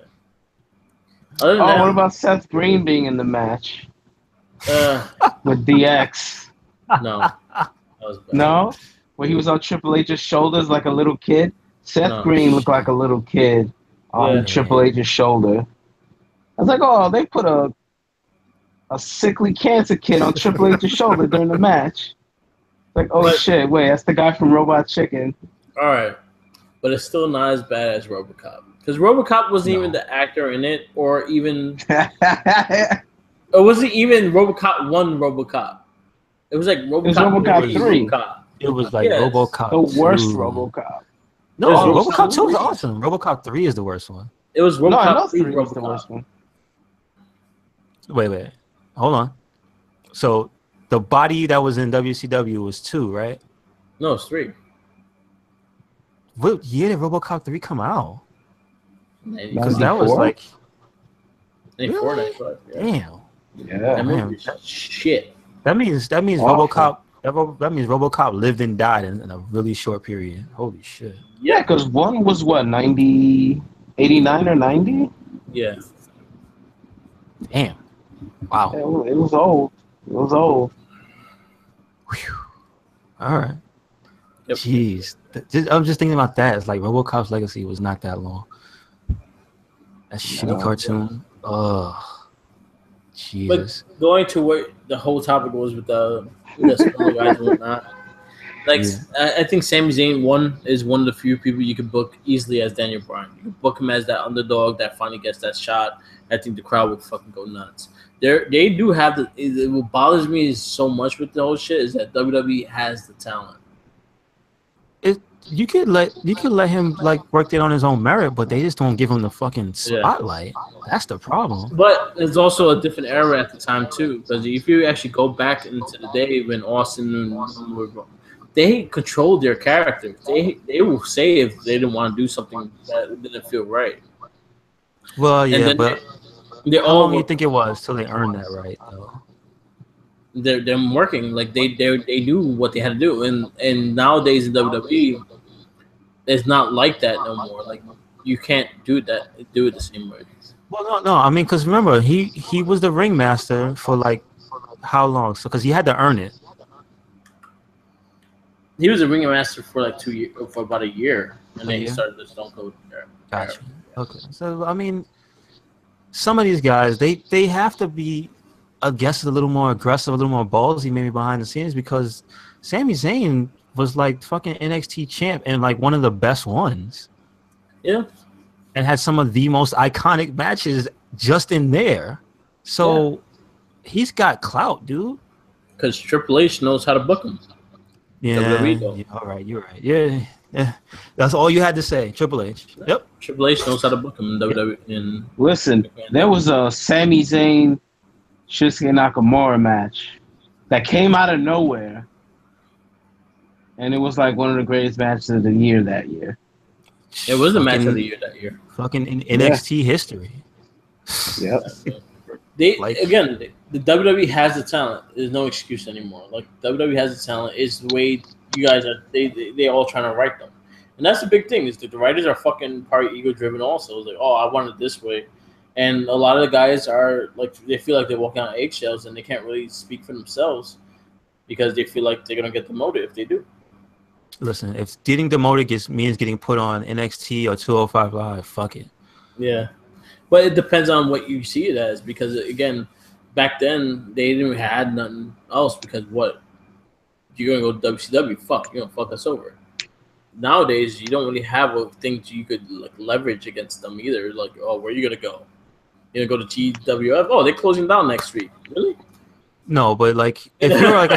Other than that, What about Seth Green being in the match with DX? No, that was bad. No, where he was on Triple H's shoulders like a little kid. Seth Green looked like a little kid on Triple H's shoulder. I was like, oh, they put a sickly cancer kid on Triple H's shoulder during the match. Like, shit, wait, that's the guy from Robot Chicken. All right, but it's still not as bad as RoboCop because RoboCop wasn't even the actor in it, or even it wasn't even RoboCop 1 RoboCop. It was like RoboCop 3. It was like RoboCop. The worst 2. RoboCop. No, It was RoboCop 2 is awesome. RoboCop 3 is the worst one. It was No, I know RoboCop 3 3 was the worst one. Wait. Hold on. So the body that was in WCW was 2, right? No, it's 3. What year did RoboCop 3 come out? Because 94? that was like 94, really? 95, yeah. Damn. Yeah. That movie is shit. That means Awful. That means RoboCop lived and died in a really short period. Holy shit. Yeah, because one was what, 90, 89 or 90? Yeah. Damn. Wow. It was old. It was old. Whew. All right. Yep. Jeez. I'm just thinking about that. It's like RoboCop's legacy was not that long. That shitty cartoon. Ugh. Jesus. But going to what the whole topic was with the smaller guys and whatnot, like I think Sami Zayn is one of the few people you can book easily as Daniel Bryan. You can book him as that underdog that finally gets that shot. I think the crowd would fucking go nuts. They do have what bothers me is so much with the whole shit is that WWE has the talent. You could let him like work it on his own merit, but they just don't give him the fucking spotlight. That's the problem. But it's also a different era at the time too, because if you actually go back into the day when Austin and they controlled their characters. They will say if they didn't want to do something that didn't feel right. Well, yeah, but how long do you think it was till they earned that right though? They're working like they knew what they had to do, and nowadays in WWE, it's not like that no more. Like you can't do it the same way. Well, no. I mean, because remember, he was the ringmaster for like how long? So because he had to earn it. He was a ringmaster for like 2 years, for about a year, and then he started the Stone Cold era. Gotcha. Okay, so I mean, some of these guys they have to be, I guess, a little more aggressive, a little more ballsy, maybe behind the scenes, because Sami Zayn was like fucking NXT champ and like one of the best ones. Yeah. And had some of the most iconic matches just in there. So he's got clout, dude. Because Triple H knows how to book him. Yeah, all right, you're right. Yeah. That's all you had to say. Triple H. Yep. Triple H knows how to book him in WWE. Listen, there was a Sami Zayn Shinsuke Nakamura match that came out of nowhere, and it was like one of the greatest matches of the year that year. It was a match of the year that year. Fucking in NXT history. Yep. The WWE has the talent. There's no excuse anymore. Like WWE has the talent. It's the way you guys are. They all trying to write them, and that's the big thing. Is that the writers are fucking part ego driven. Also, it's like, oh, I want it this way, and a lot of the guys are like they feel like they're walking on eggshells and they can't really speak for themselves because they feel like they're gonna get demoted if they do. Listen, if getting demoted means getting put on NXT or 205 Live, fuck it. Yeah. But it depends on what you see it as, because again, back then they didn't have nothing else. Because what you're gonna go to WCW? Fuck, you're gonna fuck us over. Nowadays, you don't really have a thing you could like leverage against them either. Like, oh, where are you gonna go? You're gonna go to GWF? Oh, they're closing down next week. Really? No, but like if you're like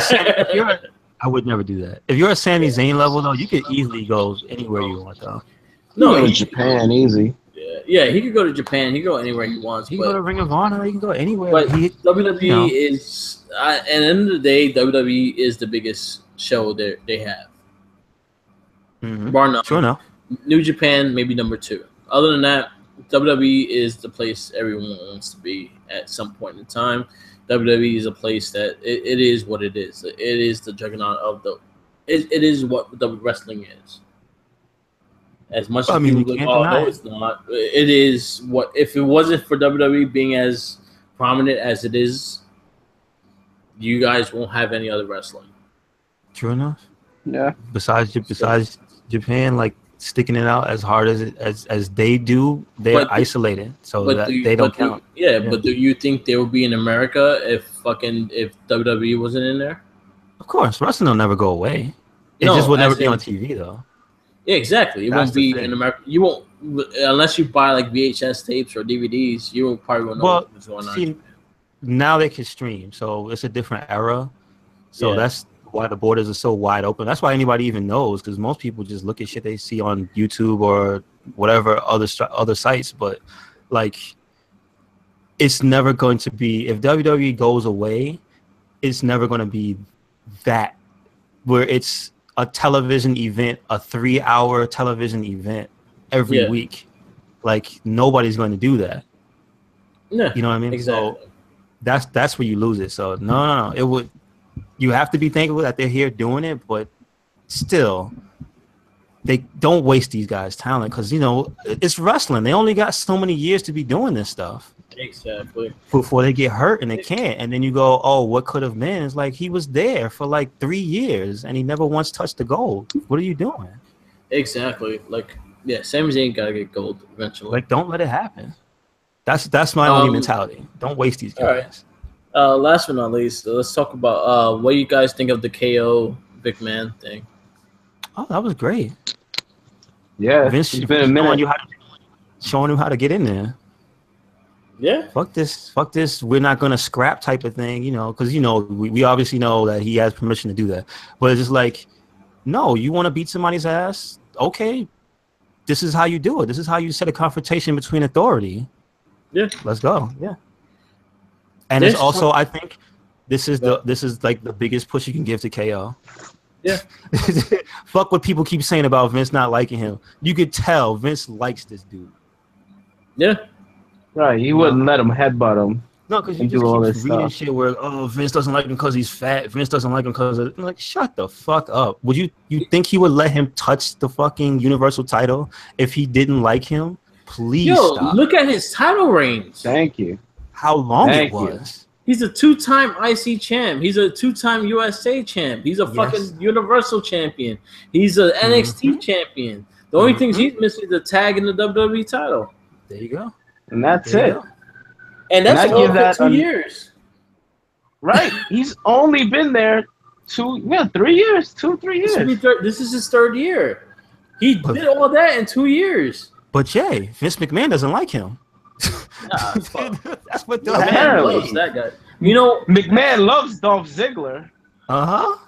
I would never do that. If you're a Sami Zayn level though, you could easily go anywhere you want though. No, in Japan, easy. Yeah, he could go to Japan. He can go anywhere he wants. He can go to Ring of Honor. He can go anywhere. But WWE is, at the end of the day, WWE is the biggest show that they have. Mm-hmm. Bar none. Sure enough. New Japan, maybe number 2. Other than that, WWE is the place everyone wants to be at some point in time. WWE is a place that it is what it is. It is the juggernaut of the. It is what the wrestling is. As much as people like, oh no, it's not. It is what. If it wasn't for WWE being as prominent as it is, you guys won't have any other wrestling. True enough. Yeah. Besides Japan, like sticking it out as hard as they do, they're isolated, so that they don't count. But do you think they would be in America if WWE wasn't in there? Of course, wrestling will never go away. It just will never be on TV though. Yeah, exactly. It won't be in America. You won't, unless you buy like VHS tapes or DVDs. You probably won't know what's going on. Now they can stream, so it's a different era. So that's why the borders are so wide open. That's why anybody even knows, because most people just look at shit they see on YouTube or whatever other sites. But like, it's never going to be, if WWE goes away, it's never going to be that where it's a television event, a 3-hour television event every week. Like, nobody's going to do that. Yeah, you know what I mean? Exactly. So that's where you lose it. So no. It would. You have to be thankful that they're here doing it, but still, they don't waste these guys' talent, because it's wrestling. They only got so many years to be doing this stuff. Exactly. Before they get hurt and they can't, and then you go, oh, what could have been? It's like he was there for like 3 years and he never once touched the gold. What are you doing? Exactly. Like, yeah, Sami Zayn gotta get gold eventually. Like, don't let it happen. That's my only mentality. Don't waste these guys. All right. Last but not least, let's talk about what you guys think of the KO big man thing. Oh, that was great. Yeah, Vince it's been a minute. Showing him how to get in there. Yeah. Fuck this. We're not gonna scrap type of thing, because we obviously know that he has permission to do that. But it's just like, no, you want to beat somebody's ass? Okay, this is how you do it. This is how you set a confrontation between authority. Yeah. Let's go. Yeah. And it's also, I think, this is like the biggest push you can give to KO. Yeah. Fuck what people keep saying about Vince not liking him. You could tell Vince likes this dude. Yeah. Right. He wouldn't let him headbutt him. No, because you just keep reading shit where, oh, Vince doesn't like him because he's fat. Vince doesn't like him because of... Like, shut the fuck up. Would you think he would let him touch the fucking Universal title if he didn't like him? Please stop. Look at his title range. Thank you. How long it was. He's a 2-time IC champ. He's a 2-time USA champ. He's a fucking Universal champion. He's an NXT champion. The only things he's missing is the tag in the WWE title. There you go. And that's it. And that's all for 2 years. Right. He's only been there 3 years. 2-3 years. This is his 3rd year. He did all that in 2 years. But Jay, Vince McMahon doesn't like him. Nah, that's what the McMahon loves that guy. McMahon loves Dolph Ziggler. I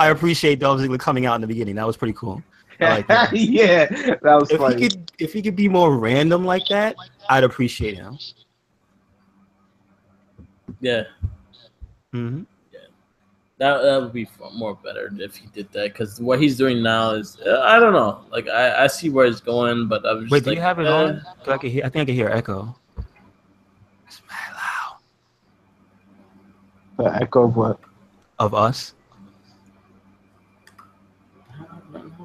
appreciate Dolph Ziggler coming out in the beginning. That was pretty cool. I like that. Yeah, that was funny. If he could be more random like that, I'd appreciate him. Yeah. Mm-hmm. Yeah. That would be more better if he did that, because what he's doing now is I don't know. Like I see where it's going, but I was just wait. Do you have it on? I think I can hear echo. It's mad loud. The echo of what? Of us.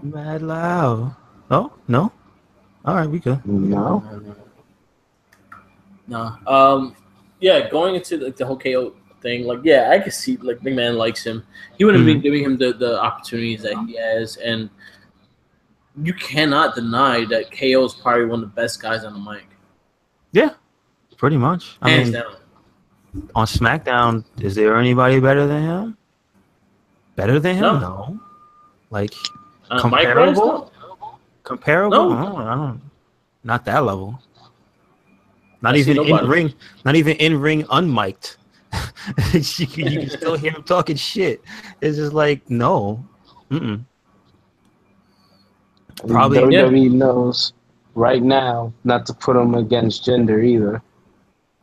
Mad loud. Oh no. All right, we good. No. Yeah, going into the whole KO thing, like, yeah, I can see, like, McMahon likes him. He wouldn't be giving him the opportunities that he has, and you cannot deny that KO is probably one of the best guys on the mic. Yeah, pretty much. Hands down. On SmackDown, is there anybody better than him? No. Like, comparable? Comparable? No. I don't. Not that level. Not even in ring unmiked. you can still hear him talking shit. It's just like, no. Probably WWE knows right now not to put him against gender either.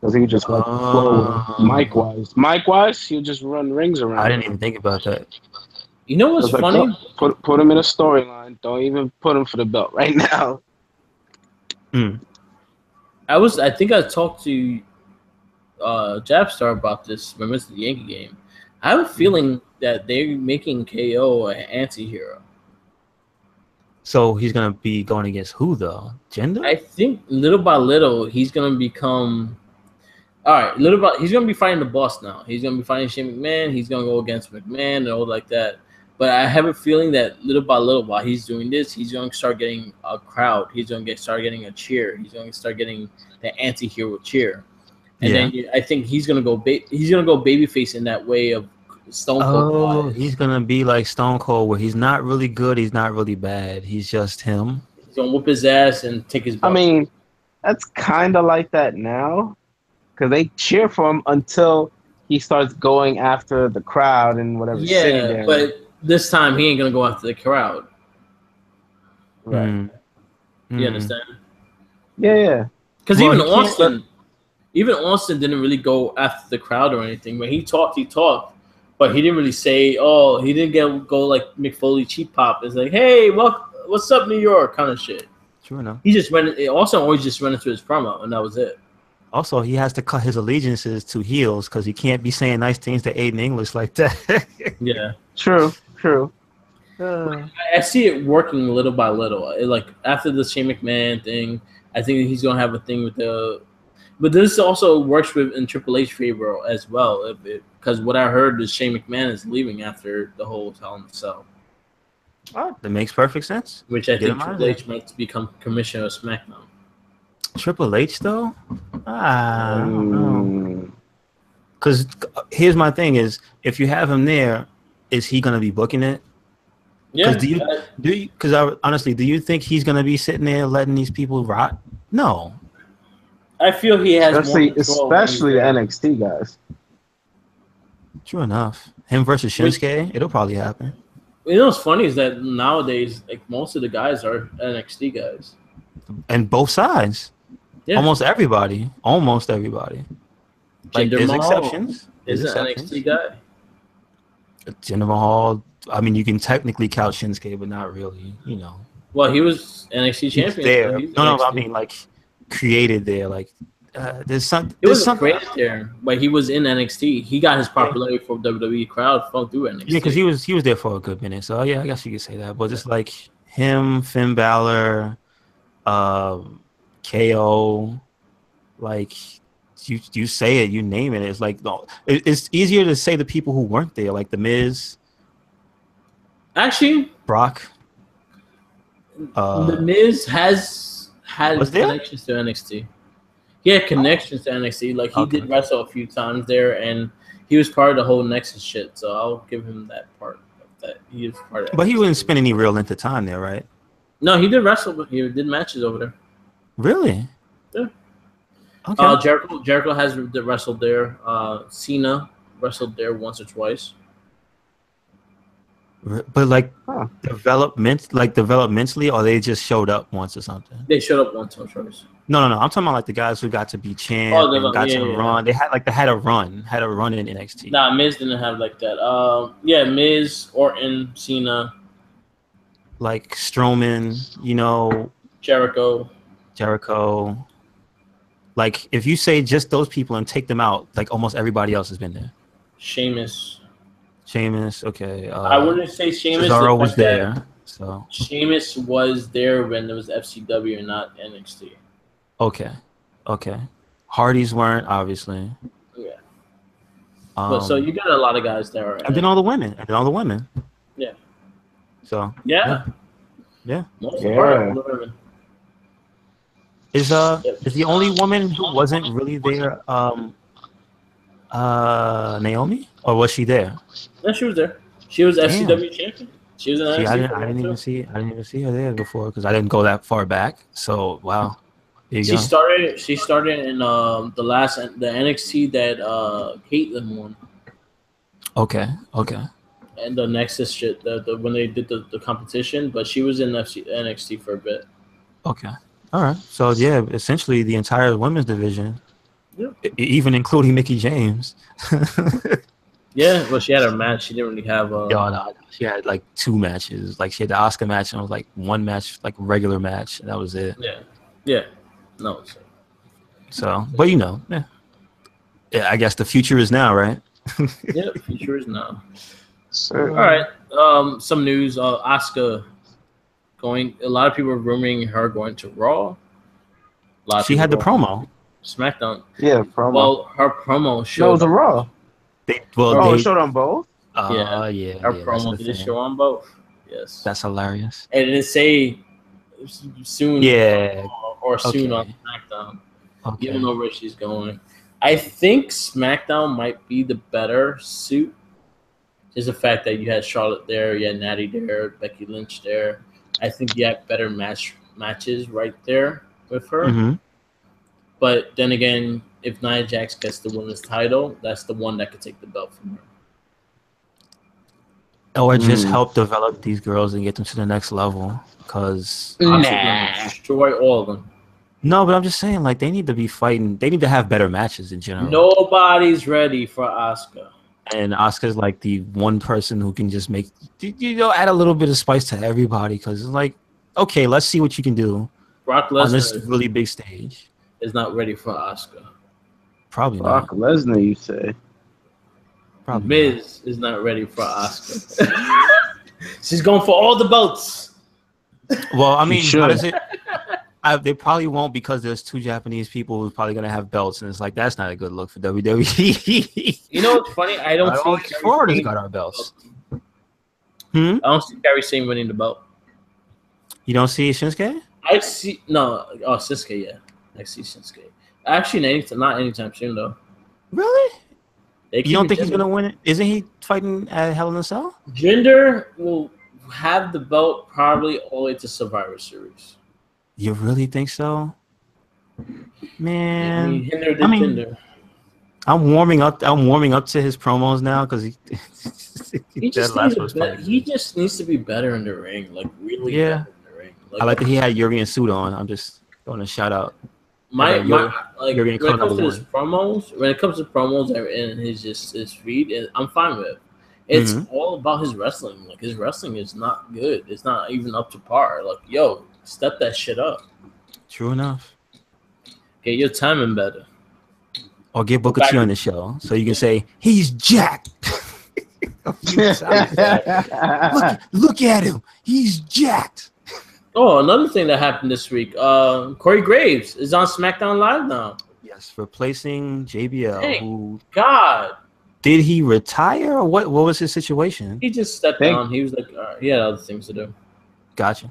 Because he just like flow mic-wise. Mic-wise, he'll just run rings around. I didn't even think about that. You know what's funny? Like, put him in a storyline. Don't even put him for the belt right now. I think I talked to Jabstar about this when we went to the Yankee game. I have a feeling that they're making KO an anti-hero. So he's going to be going against who, though? Gender? I think little by little, he's going to become... All right, he's going to be fighting the boss now. He's going to be fighting Shane McMahon. He's going to go against McMahon and all like that. But I have a feeling that little by little, while he's doing this, he's going to start getting a crowd. He's going to start getting a cheer. He's going to start getting the anti-hero cheer. And then I think he's going to go babyface in that way of Stone Cold. Oh, he's going to be like Stone Cold, where he's not really good, he's not really bad. He's just him. He's going to whoop his ass and take his belt. I mean, that's kind of like that now. Because they cheer for him until he starts going after the crowd in whatever city Yeah, they're in. but this time he ain't gonna go after the crowd. Right. You understand? Yeah. Because Well, even he can't- Austin didn't really go after the crowd or anything. When he talked, but he didn't really say, "Oh," he didn't go like Mick Foley cheap pop. It's like, "Hey, what's up, New York?" kind of shit. Sure enough. He just went. Austin always just went into his promo, and that was it. Also, he has to cut his allegiances to heels because he can't be saying nice things to Aiden English like that. Yeah, True. I see it working little by little. Like after the Shane McMahon thing, I think he's gonna have a thing with the. But this also works in Triple H favor as well, because what I heard is Shane McMahon is leaving after the whole Hell in a Cell, That makes perfect sense. which I Get think him out of Triple there. H might become commissioner of SmackDown. Triple H though, I don't know. Mm. Because here's my thing: is if you have him there, is he gonna be booking it? Yeah, Because honestly, do you think he's gonna be sitting there letting these people rot? No. I feel he has Especially more control. when he's the there. NXT guys. True enough. Him versus Shinsuke, it'll probably happen. You know what's funny is that nowadays, like most of the guys are NXT guys. And both sides. Yeah. Almost everybody. Like Jinder there's Mahal exceptions. is an NXT guy. Jinder Mahal. I mean, you can technically count Shinsuke, but not really. Well, he was NXT He's champion. there. So he's No, NXT. I mean like created there. Like there's He there's wasn't something. created there, but he was in NXT. He got his popularity from WWE crowd from through NXT. Yeah, because he was there for a good minute. So yeah, I guess you could say that. But it's like him, Finn Balor, KO, like you say it, you name it. It's like it's easier to say the people who weren't there, like the Miz, Actually, Brock. the Miz has had Was there? connections to NXT. He had connections to NXT. Like he did wrestle a few times there, and he was part of the whole Nexus shit. So I'll give him that part. That he was part of. But he NXT. wouldn't spend any real length of time there, right? No, he did wrestle, but he did matches over there. Really? Yeah. Okay. Jericho has wrestled there. Cena wrestled there once or twice. But like developmentally, or they just showed up once or something? They showed up once or twice. No. I'm talking about like the guys who got to be champ and got to run. They had a run in NXT. Nah, Miz didn't have like that. Miz, Orton, Cena, like Strowman, Jericho. Like if you say just those people and take them out, like almost everybody else has been there. Sheamus, okay. I wouldn't say Sheamus. Cesaro was there. So Sheamus was there when there was FCW and not NXT. Okay. Hardys weren't, obviously. Yeah. But so you got a lot of guys there. And then all the women. Yeah. So yeah. Most of the women. Is the only woman who wasn't really there Naomi, or was she there? No, she was there. She was FCW champion. She was in NXT. I didn't even see her there before because I didn't go that far back. So wow. She started in the NXT that Caitlyn won. Okay. And the Nexus shit, when they did the competition, but she was in NXT for a bit. Okay. All right. So yeah, essentially the entire women's division, even including Mickie James. Yeah, well, she had a match. She didn't really have a. No, she had like 2 matches. Like she had the Oscar match and it was like 1 match, like regular match, and that was it. Yeah. No. So, but yeah, I guess the future is now, right? Yeah, the future is now. Sure. All right. Some news. Asuka going. A lot of people are rumoring her going to Raw. She had the promo. SmackDown. Yeah, promo. Well, her promo showed. No, it was a Raw. It showed on both? Yeah. Her promo did show on both. Yes. That's hilarious. And it didn't say soon. Yeah. Or soon on SmackDown. Okay. You don't know where she's going. I think SmackDown might be the better suit. Just the fact that you had Charlotte there, you had Natty there, Becky Lynch there. I think you have better matches right there with her. Mm-hmm. But then again, if Nia Jax gets the women's title, that's the one that could take the belt from her. Or just help develop these girls and get them to the next level. Because destroy all of them. No, but I'm just saying, like, they need to be fighting. They need to have better matches in general. Nobody's ready for Asuka. And Asuka's like the one person who can just make, add a little bit of spice to everybody. Because it's like, okay, let's see what you can do Brock on this Lesnar really big stage. Is not ready for Asuka. Probably Brock not. Lesnar, you say? Probably Miz is not ready for Asuka. She's going for all the belts. Well, I mean, how does it? They probably won't because there's 2 Japanese people who's probably gonna have belts, and it's like that's not a good look for WWE. You know what's funny? I don't see Florida's got our belts. I don't see Kairi Sane winning the belt. You don't see Shinsuke? I see Shinsuke, yeah. I see Shinsuke. Actually, not anytime soon though. Really? You don't think he's gonna win it? Isn't he fighting at Hell in a Cell? Jinder will have the belt probably all the way to Survivor Series. You really think so? Man, I'm warming up to his promos now because he just needs to be better in the ring, like really better in the ring. Like, I like that he had Jurgen's suit on. I'm just going to shout out. When it comes to promos and his feed, I'm fine with it. It's all about his wrestling. Like his wrestling is not good. It's not even up to par. Like, yo, step that shit up. True enough. Get your timing better. Or get Booker T on the show so you can say he's jacked. Look at him. He's jacked. Oh, another thing that happened this week. Corey Graves is on SmackDown Live now. Yes, replacing JBL. Thank God. Did he retire or what was his situation? He just stepped down. He was like, he had other things to do. Gotcha.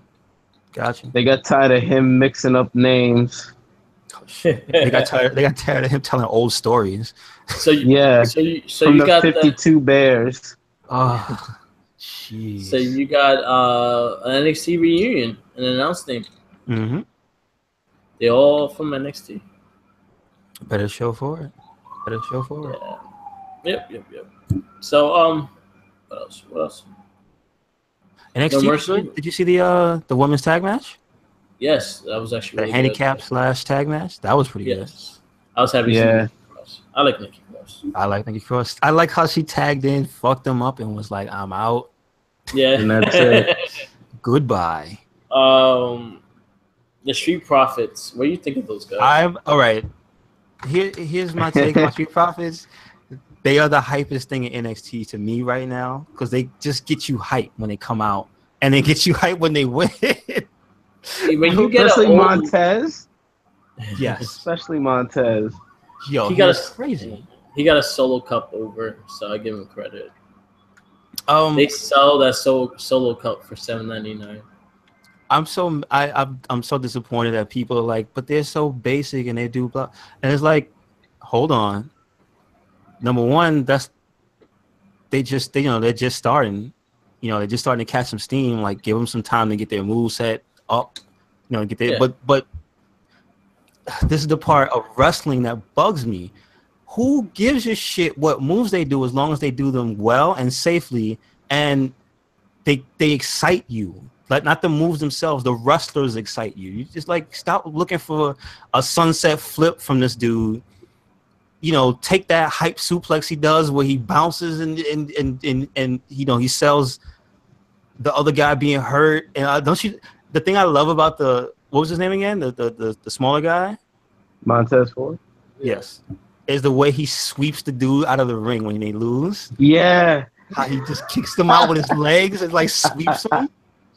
They got tired of him mixing up names. They got tired of him telling old stories. So you got 52 Bears. Oh, jeez. So you got an NXT reunion, an announced name. Mm-hmm. They're all from NXT. Better show for it. Yeah. Yep. So what else? NXT. Did you see the women's tag match? Yes, that was actually the really handicap good. / tag match. That was pretty good. I was happy. Yeah. I like Nikki Cross. I like Nikki Cross. I like how she tagged in, fucked them up, and was like, "I'm out." Yeah, and that's it. Goodbye. The Street Profits. What do you think of those guys? All right. Here's my take on Street Profits. They are the hypest thing in NXT to me right now because they just get you hyped when they come out, and they get you hyped when they win. When you get especially Montez. Yes, especially Montez. Yo, he got crazy. He got a solo cup over, so I give him credit. They sell that solo cup for $7.99. I'm so disappointed that people are like, but they're so basic and they do blah. And it's like, hold on. Number one, they're just starting. They're just starting to catch some steam. Like, give them some time to get their moveset up. Get their but this is the part of wrestling that bugs me. Who gives a shit what moves they do as long as they do them well and safely and they excite you? Like, not the moves themselves, the wrestlers excite you. You just like stop looking for a sunset flip from this dude. Take that hype suplex he does where he bounces and he sells the other guy being hurt. And the thing I love about what was his name again? The smaller guy? Montez Ford? Yes. Is the way he sweeps the dude out of the ring when they lose. Yeah. How he just kicks them out with his legs and like sweeps them.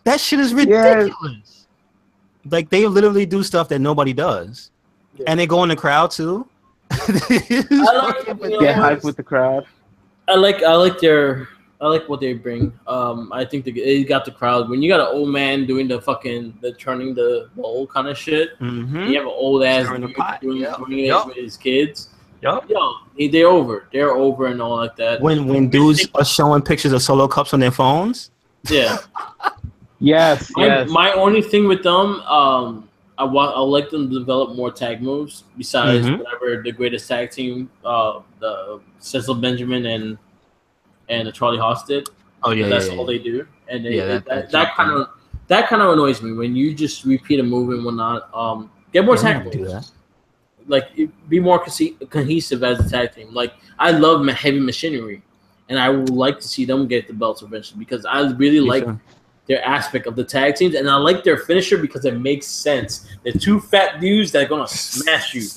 That shit is ridiculous. Yes. Like, they literally do stuff that nobody does. Yeah. And they go in the crowd too. Get hype with the crowd. I like what they bring. I think they got the crowd. When you got an old man doing the turning the old kind of shit, you have an old ass doing it with his kids. Yep. Yo, they're over. They're over and all like that. When dudes are showing pictures of solo cups on their phones. Yeah. Yes. My only thing with them, I would like them to develop more tag moves besides whatever the greatest tag team, the Cecil Benjamin and the Charlie Haas did. Oh yeah, that's all they do, and that kind of annoys me when you just repeat a move and whatnot. Get more tag moves. Do that. Like be more cohesive as a tag team. Like I love Heavy Machinery, and I would like to see them get the belts eventually because I really like their aspect of the tag teams, and I like their finisher because it makes sense. They're two fat dudes that are gonna smash you.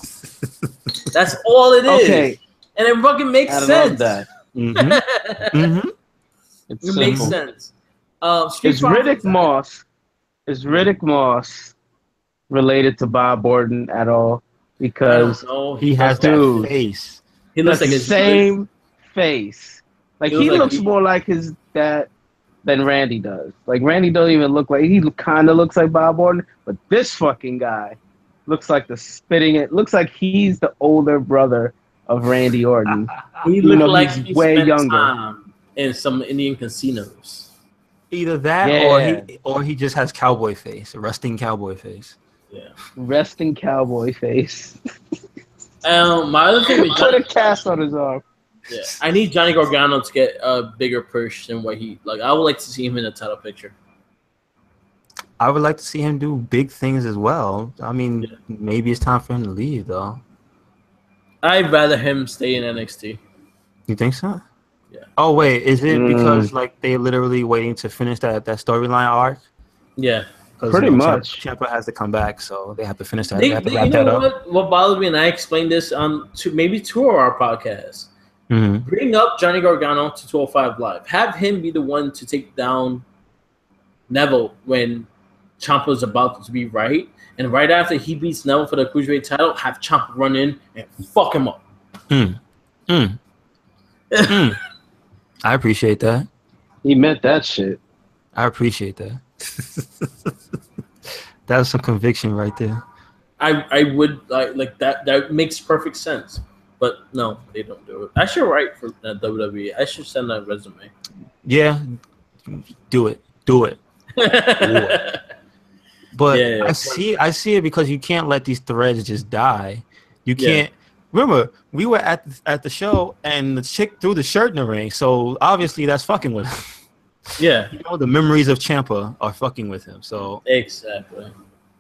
That's all it is. Okay. And it fucking makes sense. I love that. It makes sense. Is Riddick Moss related to Bob Orton at all? Because he has that face. He looks like the same face. Like he looks more like his dad than Randy does. Like Randy don't even look like he kind of looks like Bob Orton, but this fucking guy looks like looks like he's the older brother of Randy Orton. He looks like he's way younger. Time in some Indian casinos. Either that or he just has cowboy face, a resting cowboy face. Yeah. Resting cowboy face. My other thing with put a cast on his arm. Yeah, I need Johnny Gargano to get a bigger push than what he like. I would like to see him in a title picture. I would like to see him do big things as well. I mean, maybe it's time for him to leave, though. I'd rather him stay in NXT. You think so? Yeah. Oh wait, is it because like they're literally waiting to finish that storyline arc? Yeah. Pretty much. Ciampa has to come back, so they have to finish that. They have to wrap that up. What bothers me, and I explained this on maybe two of our podcasts. Bring up Johnny Gargano to 205 Live. Have him be the one to take down Neville when Ciampa is about to be right. And right after he beats Neville for the Cruiserweight title, have Ciampa run in and fuck him up. I appreciate that. He meant that shit. I appreciate that. That was some conviction right there. I would like that. That makes perfect sense. But no, they don't do it. I should write for WWE. I should send a resume. Yeah, do it. But I see it because you can't let these threads just die. You can't. Remember, we were at the show and the chick threw the shirt in the ring, so obviously that's fucking with him. Yeah, the memories of Ciampa are fucking with him. So exactly,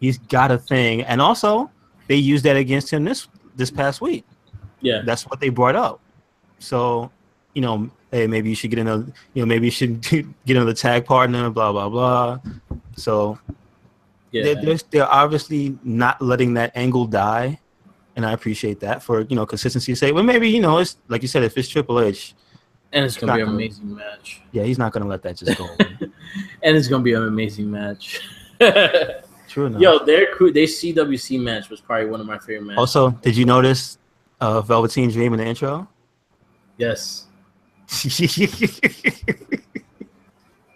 he's got a thing, and also they used that against him this past week. Yeah, that's what they brought up. So, hey, maybe you should get another. Maybe you should get another tag partner. Blah blah blah. So, they're obviously not letting that angle die, and I appreciate that for consistency's sake. But maybe it's like you said, if it's Triple H, and it's gonna be an amazing match. Yeah, he's not gonna let that just go. And it's gonna be an amazing match. True enough. Yo, their CWC match was probably one of my favorite matches. Also, did you notice Velveteen Dream in the intro? Yes.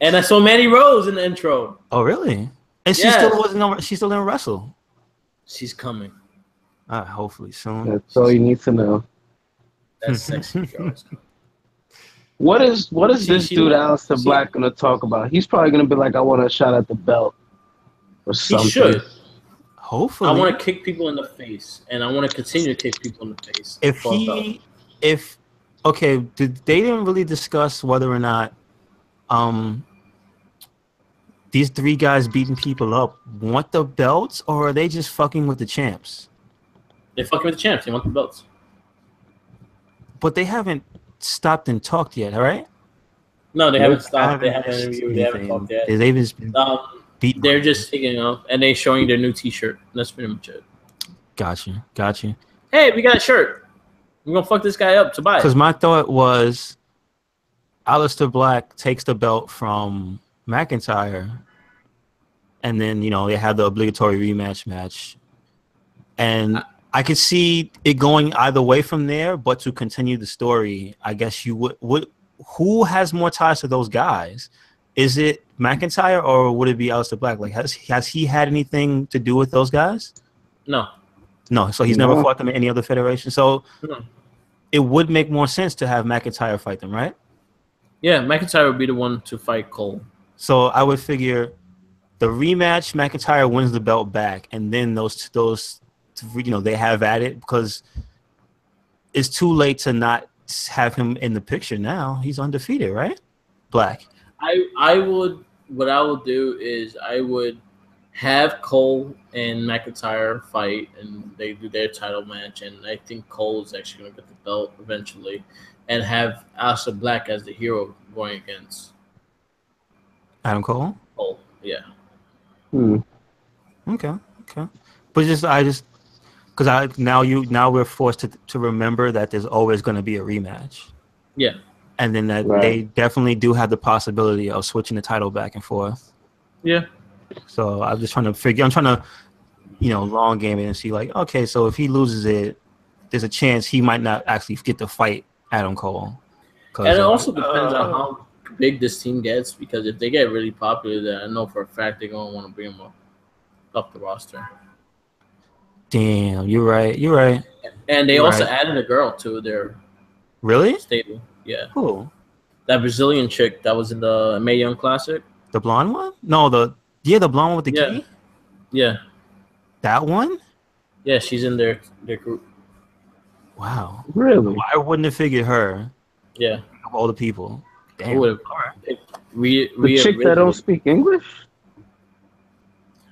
And I saw Mandy Rose in the intro. Oh, really? And she still wasn't. She still didn't wrestle. She's coming. Hopefully soon. That's all you need to know. That's sexy girl. What is this dude Aleister Black gonna talk about? He's probably gonna be like, I want a shot at the belt or something. He should. Hopefully. I want to kick people in the face, and I want to continue to kick people in the face. They didn't really discuss whether or not these three guys beating people up want the belts, or are they just fucking with the champs? They're fucking with the champs. They want the belts. But they haven't stopped and talked yet, all right? No, they haven't stopped. They haven't interviewed. They haven't talked yet. They've just been they're just taking off, and they're showing their new T-shirt. That's pretty much it. Gotcha. Hey, we got a shirt. We're going to fuck this guy up to buy it. Because my thought was Aleister Black takes the belt from McIntyre, and then, they have the obligatory rematch match. And I could see it going either way from there, but to continue the story, I guess you would who has more ties to those guys? Is it McIntyre or would it be Aleister Black? Like, has he had anything to do with those guys? No. So he's never fought them in any other federation. So it would make more sense to have McIntyre fight them, right? Yeah, McIntyre would be the one to fight Cole. So I would figure the rematch, McIntyre wins the belt back, and then those they have at it because it's too late to not have him in the picture now. He's undefeated, right? Black. I would. What I would do is I would have Cole and McIntyre fight, and they do their title match, and I think Cole is actually going to get the belt eventually, and have Aleister Black as the hero going against Adam Cole. Cole. Yeah. Okay. But because now we're forced to remember that there's always going to be a rematch. Yeah. And then that they definitely do have the possibility of switching the title back and forth. Yeah. So I'm just trying to long game it and see like, okay, so if he loses it, there's a chance he might not actually get to fight Adam Cole. And it also depends on how big this team gets, because if they get really popular, then I know for a fact they're going to want to bring them up the roster. Damn, you're right. And they also added a girl to their stable. Yeah. Who? That Brazilian chick that was in the Mae Young Classic. The blonde one? No, the blonde one with the key? Yeah. That one? Yeah, she's in their group. Wow. Really? I wouldn't have figured her. Yeah. Of all the people. Damn. I would have picked the chick that don't speak English?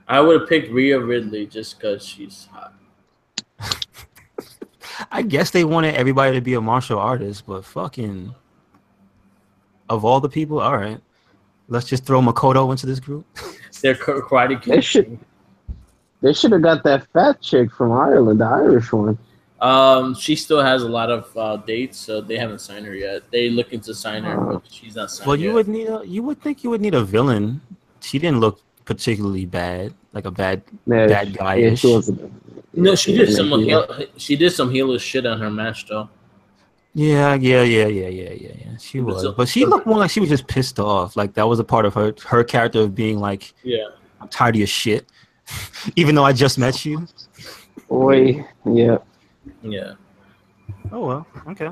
I would have picked Rhea Ridley just because she's hot. I guess they wanted everybody to be a martial artist, but fucking of all the people, all right. Let's just throw Makoto into this group. They're karate kids. They should have got that fat chick from Ireland, the Irish one. She still has a lot of dates, so they haven't signed her yet. They're looking to sign her, but she's not signed. Well, you would think you would need a villain. She didn't look particularly bad, like a bad guy. No, she did some heelish shit on her match though. Yeah. She was, but she looked more like she was just pissed off. Like that was a part of her character of being like, I'm tired of your shit, even though I just met you. Boy, yeah. Oh well, okay.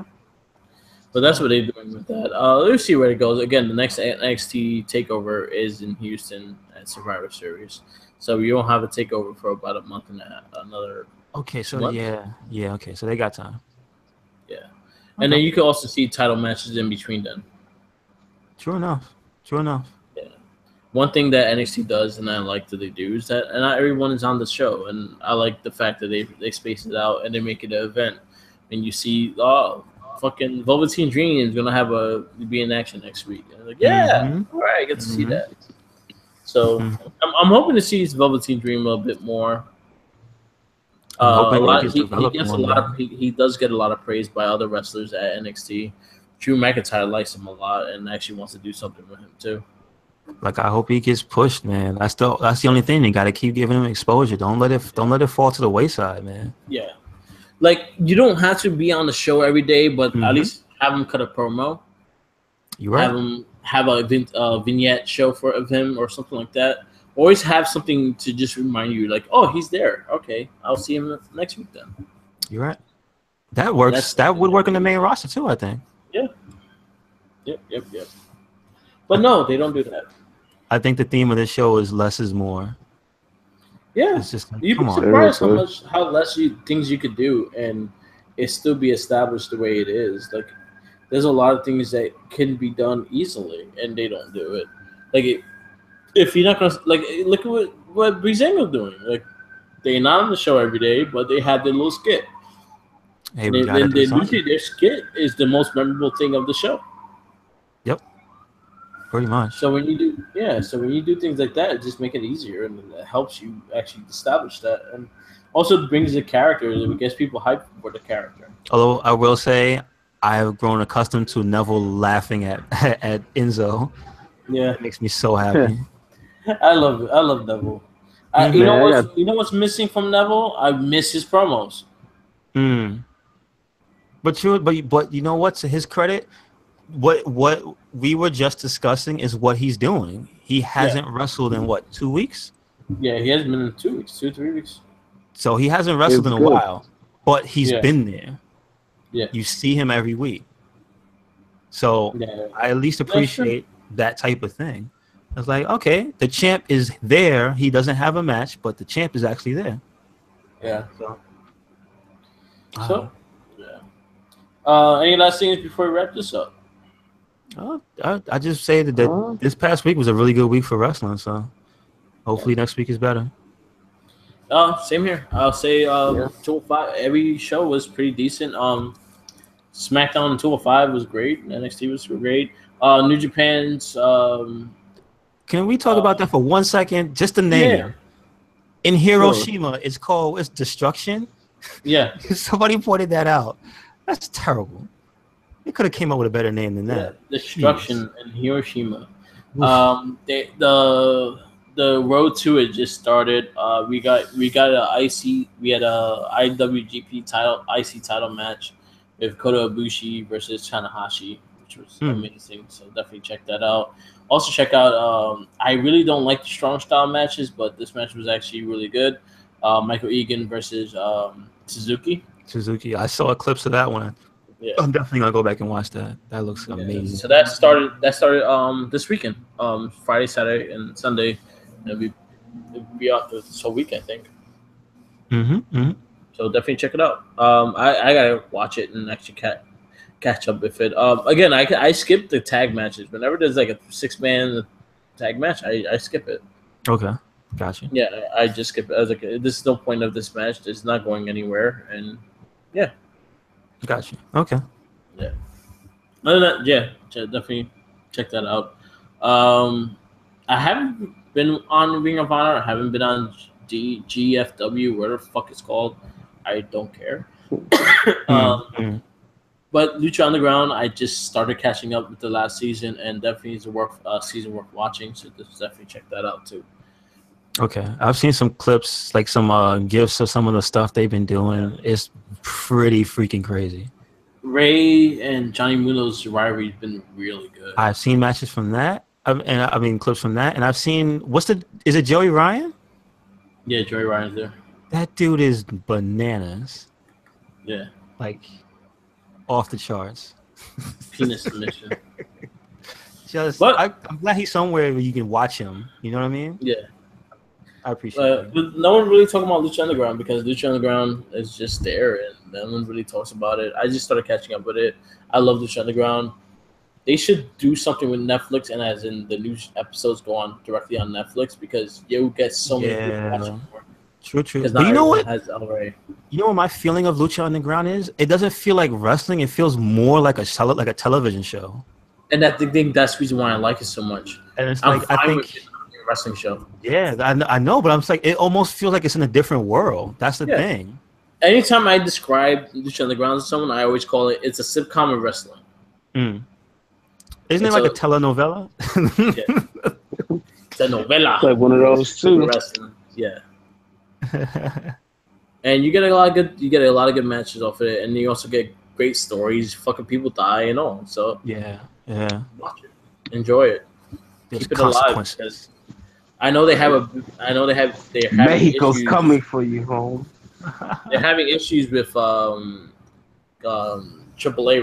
But that's what they're doing with that. Let's see where it goes. Again, the next NXT takeover is in Houston at Survivor Series, so we won't have a takeover for about a month and a half. Another. Okay, so month? yeah. Okay, so they got time. Yeah, and then you can also see title matches in between them. True enough. Yeah. One thing that NXT does, and I like that they do, is that not everyone is on the show, and I like the fact that they space it out and they make it an event. And you see, fucking Velveteen Dream is gonna be in action next week. And I'm like, all right, I get to see that. So I'm hoping to see Velveteen Dream a bit more. He does get a lot of praise by other wrestlers at NXT. Drew McIntyre likes him a lot and actually wants to do something with him too. Like I hope he gets pushed, man. That's the only thing. You got to keep giving him exposure. Don't let it fall to the wayside, man. Yeah. Like, you don't have to be on the show every day, but at least have him cut a promo. You're right. Have him have a vignette show of him or something like that. Always have something to just remind you, like, oh, he's there. Okay, I'll see him next week then. You're right. That works. That would work in the main roster too, I think. Yeah. Yep. But no, they don't do that. I think the theme of this show is less is more. Yeah, it's just like, you'd be surprised how less things you could do and it still be established the way it is. Like, there's a lot of things that can be done easily, and they don't do it. Like, if you're not gonna look at what Breezango's doing. Like, they're not on the show every day, but they have their little skit. Hey, usually their skit is the most memorable thing of the show. Yep. Pretty much. So when you do things like that, it just make it easier, and it helps you actually establish that, and also brings the character. It gets people hyped for the character. Although I will say, I have grown accustomed to Neville laughing at Enzo. Yeah, it makes me so happy. I love Neville. You know what's missing from Neville? I miss his promos. But you know what? To his credit, what we were just discussing is what he's doing. He hasn't wrestled in 2 weeks? Yeah, he hasn't been in 2 weeks, 2-3 weeks. So he hasn't wrestled in a while, but he's been there. Yeah, you see him every week. So I at least appreciate that type of thing. I was like, okay, the champ is there. He doesn't have a match, but the champ is actually there. Yeah. So, yeah. Any last things before we wrap this up? I just say that this past week was a really good week for wrestling. So hopefully next week is better. Same here. I'll say 205. Every show was pretty decent. SmackDown 205 was great. NXT was great. New Japan's. Can we talk about that for 1 second? Just the name. Yeah. In Hiroshima, it's Destruction. Yeah. Somebody pointed that out. That's terrible. They could have came up with a better name than that. Yeah, Destruction in Hiroshima. The road to it just started. We had a IWGP IC title match with Kota Ibushi versus Tanahashi, which was amazing. So definitely check that out. Also check out. I really don't like the strong style matches, but this match was actually really good. Michael Egan versus Suzuki. I saw clips of that one. Yeah. I'm definitely gonna go back and watch that. That looks amazing. So that started this weekend, Friday, Saturday, and Sunday. It'll be out this whole week, I think. So definitely check it out. I gotta watch it and actually catch up with it. Again, I skip the tag matches. Whenever there's like a 6-man tag match, I skip it. Okay, gotcha. Yeah, I just skip it. I was like, this is no point of this match. It's not going anywhere, and yeah. Gotcha. Okay. Yeah. Other than that, yeah, definitely check that out. I haven't been on Ring of Honor. I haven't been on GFW, whatever the fuck it's called. I don't care. But Lucha Underground, I just started catching up with the last season, and definitely is a season worth watching. So just definitely check that out too. Okay, I've seen some clips, like some gifs of some of the stuff they've been doing. It's pretty freaking crazy. Ray and Johnny Muno's rivalry has been really good. I've seen matches from that, clips from that, and I've seen is it Joey Ryan? Yeah, Joey Ryan's there. That dude is bananas. Yeah, like off the charts. Penis submission. I'm glad he's somewhere where you can watch him. You know what I mean? Yeah. I appreciate it. But no one really talking about Lucha Underground because Lucha Underground is just there and no one really talks about it. I just started catching up with it. I love Lucha Underground. They should do something with Netflix and as in the new episodes go on directly on Netflix because you'll get so many people watching more. True. But you know what? You know what my feeling of Lucha Underground is? It doesn't feel like wrestling. It feels more like a television show. And I think that's the reason why I like it so much. And it's like I think wrestling show. Yeah, I know, but I'm like it almost feels like it's in a different world. That's the thing. Anytime I describe Lucha Underground to someone, I always call it's a sitcom of wrestling. Isn't it like a telenovela? Yeah. It's a novela. It's like one of those too. Wrestling. Yeah. And you get a lot of good matches off of it, and you also get great stories. Fucking people die and all. So yeah. Watch it, enjoy it, keep it alive. Because I know they have Mexico's issues. Coming for you, home. They're having issues with AAA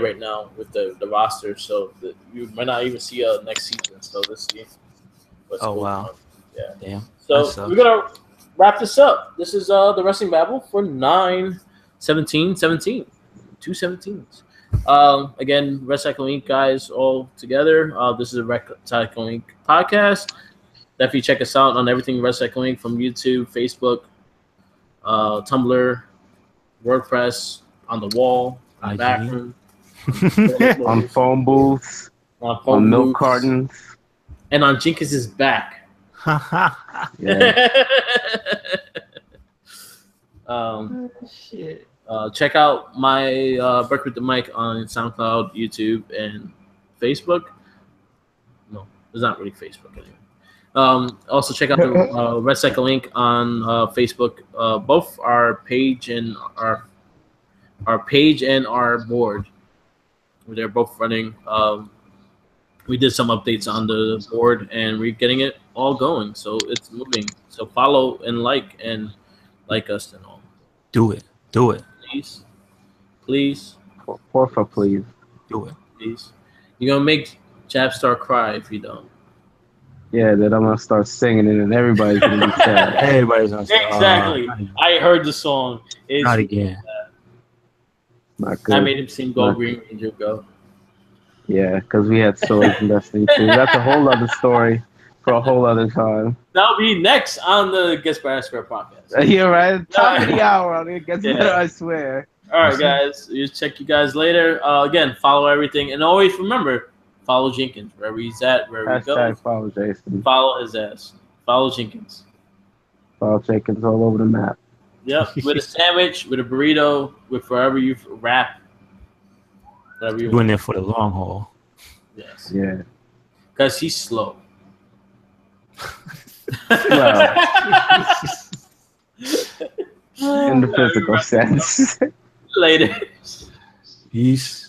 right now with the roster, so you might not even see next season. So let's see what's going on. Yeah. Damn. So we're gonna wrap this up. This is the Wrestling Babble for 9/17/17. 2 17s. Again, Recycling Inc. guys all together. This is a Recycling Inc. podcast. Definitely check us out on everything Recycling Inc. from YouTube, Facebook, Tumblr, WordPress, on the wall, on the back room, on phone booths, on milk cartons, and on Jenkins' back. Shit. Check out my Break with the Mic on SoundCloud, YouTube, and Facebook. No, it's not really Facebook anymore. Also check out the Red Cycle Link on Facebook. Both our page and our page and our board. They're both running. We did some updates on the board, and we're getting it all going. So it's moving. So follow and like us and all. Do it. Please. Porfa, please. Do it. Please. You're gonna make Jabstar cry if you don't. Yeah, that I'm gonna start singing it and everybody's gonna be sad. Everybody's gonna say, Exactly. I heard the song. It's not again. Not good. I made him sing Go Green Ranger Go. Yeah, because we had swords in Destiny 2. That's a whole other story for a whole other time. That'll be next on the Guess Better Square podcast. Yeah, right? Top of the hour on it. Gets better, I swear. All right, guys. We'll check you guys later. Again, follow everything. And always remember, follow Jenkins wherever he's at, wherever he goes. Hashtag follow Jason. Follow his ass. Follow Jenkins. Follow Jenkins all over the map. Yep. With a sandwich, with a burrito, with wherever you rap. Whatever you Doing it for the long haul. Yes. Yeah. Because he's slow. Well, in the physical sense. Later. Peace.